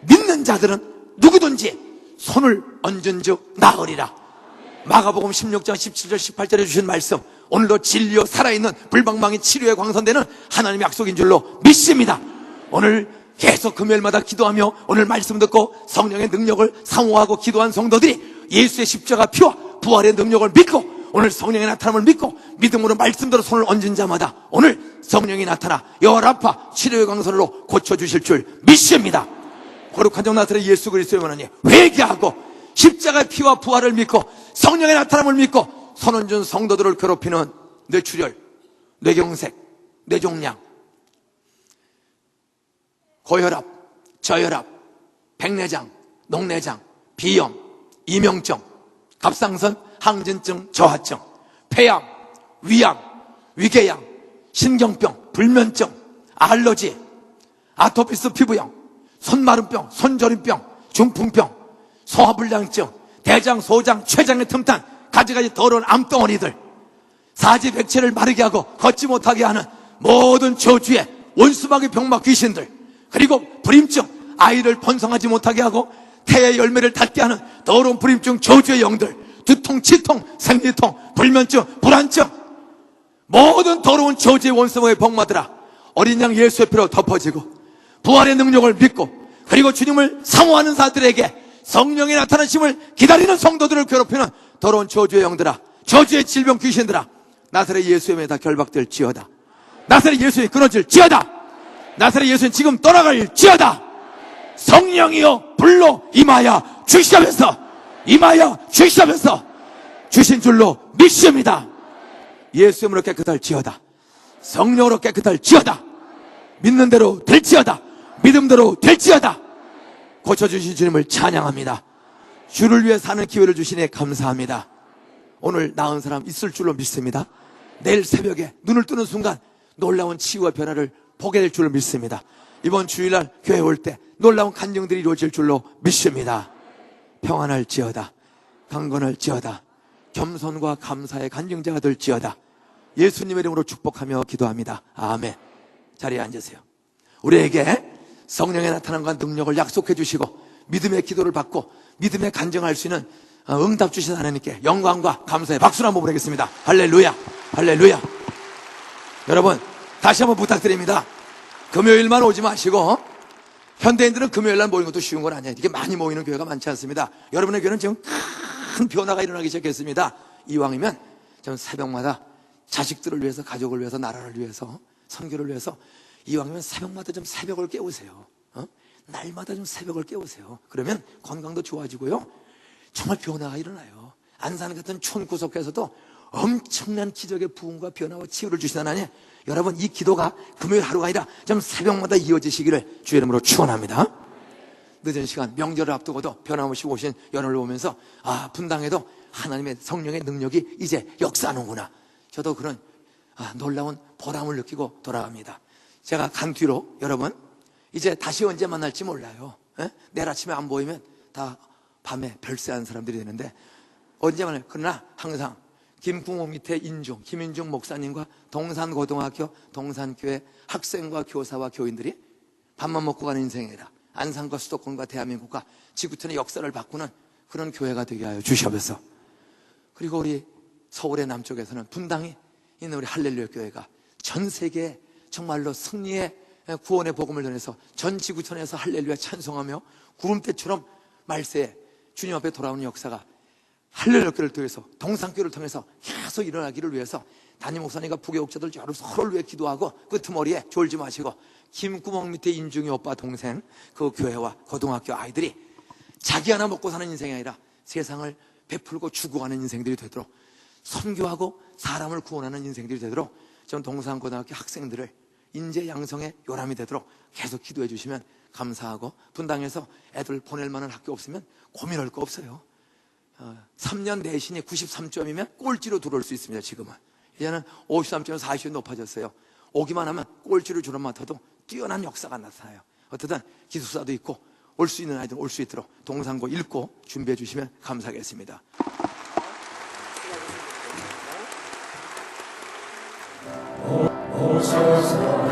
믿는 자들은 누구든지 손을 얹은즉 나으리라. 마가복음 16장 17절 18절에 주신 말씀, 오늘도 진리요 살아있는 불방망이 치료에 광선되는 하나님의 약속인 줄로 믿습니다. 오늘 계속 금요일마다 기도하며 오늘 말씀 듣고 성령의 능력을 사모하고 기도한 성도들이 예수의 십자가 피와 부활의 능력을 믿고 오늘 성령의 나타남을 믿고 믿음으로 말씀대로 손을 얹은 자마다 오늘 성령이 나타나 여라파 치료의 광선으로 고쳐주실 줄 믿습니다. 거룩한 종 나사렛 예수 그리스도의 원하니 회개하고 십자가의 피와 부활을 믿고 성령의 나타남을 믿고 손 얹은 성도들을 괴롭히는 뇌출혈, 뇌경색, 뇌종양, 고혈압, 저혈압, 백내장, 녹내장, 비염, 이명증, 갑상선, 항진증, 저하증, 폐암, 위암, 위궤양, 신경병, 불면증, 알러지, 아토피스 피부염, 손마름병, 손저림병, 중풍병, 소화불량증, 대장, 소장, 췌장의 틈탄, 가지가지 더러운 암덩어리들, 사지백체를 마르게 하고 걷지 못하게 하는 모든 저주의 원수마귀 병마 귀신들, 그리고 불임증, 아이를 번성하지 못하게 하고 태의 열매를 닫게 하는 더러운 불임증 저주의 영들, 두통, 치통, 생리통, 불면증, 불안증, 모든 더러운 저주의 원수마귀 병마들아, 어린 양 예수의 피로 덮어지고 부활의 능력을 믿고 그리고 주님을 사모하는 자들에게 성령의 나타나심을 기다리는 성도들을 괴롭히는 더러운 저주의 영들아, 저주의 질병 귀신들아, 나사렛 예수의 이름에 다 결박될지어다. 나사렛 예수님 끊어질지어다. 나사렛 예수님 지금 떠나갈지어다. 성령이여 불로 임하여 주시면서 주신 줄로 믿습니다. 예수 이름으로 깨끗할지어다. 성령으로 깨끗할지어다. 믿는 대로 될지어다. 믿음대로 될지어다. 고쳐주신 주님을 찬양합니다. 주를 위해 사는 기회를 주시니 감사합니다. 오늘 나은 사람 있을 줄로 믿습니다. 내일 새벽에 눈을 뜨는 순간 놀라운 치유와 변화를 보게 될 줄로 믿습니다. 이번 주일날 교회 올 때 놀라운 간증들이 이루어질 줄로 믿습니다. 평안할지어다. 강건할지어다. 겸손과 감사의 간증자가 될지어다. 예수님의 이름으로 축복하며 기도합니다. 아멘. 자리에 앉으세요. 우리에게 성령의 나타남과 능력을 약속해 주시고 믿음의 기도를 받고 믿음의 간증할 수 있는 응답 주신 하나님께 영광과 감사의 박수를 한번 보내겠습니다. 할렐루야, 할렐루야. 여러분, 다시 한번 부탁드립니다. 금요일만 오지 마시고, 현대인들은 금요일날 모이는 것도 쉬운 건 아니에요. 이게 많이 모이는 교회가 많지 않습니다. 여러분의 교회는 지금 큰 변화가 일어나기 시작했습니다. 이왕이면 좀 새벽마다 자식들을 위해서, 가족을 위해서, 나라를 위해서, 선교를 위해서 이왕이면 새벽마다 좀 새벽을 깨우세요. 날마다 좀 새벽을 깨우세요. 그러면 건강도 좋아지고요, 정말 변화가 일어나요. 안산 같은 촌 구석에서도 엄청난 기적의 부흥과 변화와 치유를 주신 하나님, 여러분 이 기도가 금요일 하루가 아니라 좀 새벽마다 이어지시기를 주의 이름으로 축원합니다. 늦은 시간 명절을 앞두고도 변함없이 오신 여러분을 보면서 분당에도 하나님의 성령의 능력이 이제 역사하는구나, 저도 그런 놀라운 보람을 느끼고 돌아갑니다. 제가 간 뒤로 여러분 이제 다시 언제 만날지 몰라요. 내일 아침에 안 보이면 다 밤에 별세한 사람들이 되는데 언제 만날요. 그러나 항상 김궁호 밑에 김인중 목사님과 동산고등학교, 동산교회 학생과 교사와 교인들이 밥만 먹고 가는 인생이라 안산과 수도권과 대한민국과 지구촌의 역사를 바꾸는 그런 교회가 되게 하여 주시옵소서. 그리고 우리 서울의 남쪽에서는 분당에 있는 우리 할렐루야 교회가 전 세계에 정말로 승리의 구원의 복음을 전해서 전 지구촌에서 할렐루야 찬송하며 구름대처럼 말세에 주님 앞에 돌아오는 역사가 할렐루야 교회를 통해서, 동산교회를 통해서 계속 일어나기를 위해서 담임 목사님과 부교육자들 서로를 위해 기도하고 끄트머리에 졸지 마시고 김구멍 밑에 인중이 오빠 동생 그 교회와 고등학교 아이들이 자기 하나 먹고 사는 인생이 아니라 세상을 베풀고 주고하는 인생들이 되도록, 선교하고 사람을 구원하는 인생들이 되도록 전 동산고등학교 학생들을 인재 양성의 요람이 되도록 계속 기도해 주시면 감사하고, 분당에서 애들 보낼 만한 학교 없으면 고민할 거 없어요. 3년 내신이 93점이면 꼴찌로 들어올 수 있습니다. 지금은 이제는 53점에서 40점 높아졌어요. 오기만 하면 꼴찌로 주름 맡아도 뛰어난 역사가 나타나요. 어떻든 기숙사도 있고 올 수 있는 아이들 올 수 있도록 동산고 읽고 준비해 주시면 감사하겠습니다. 오소서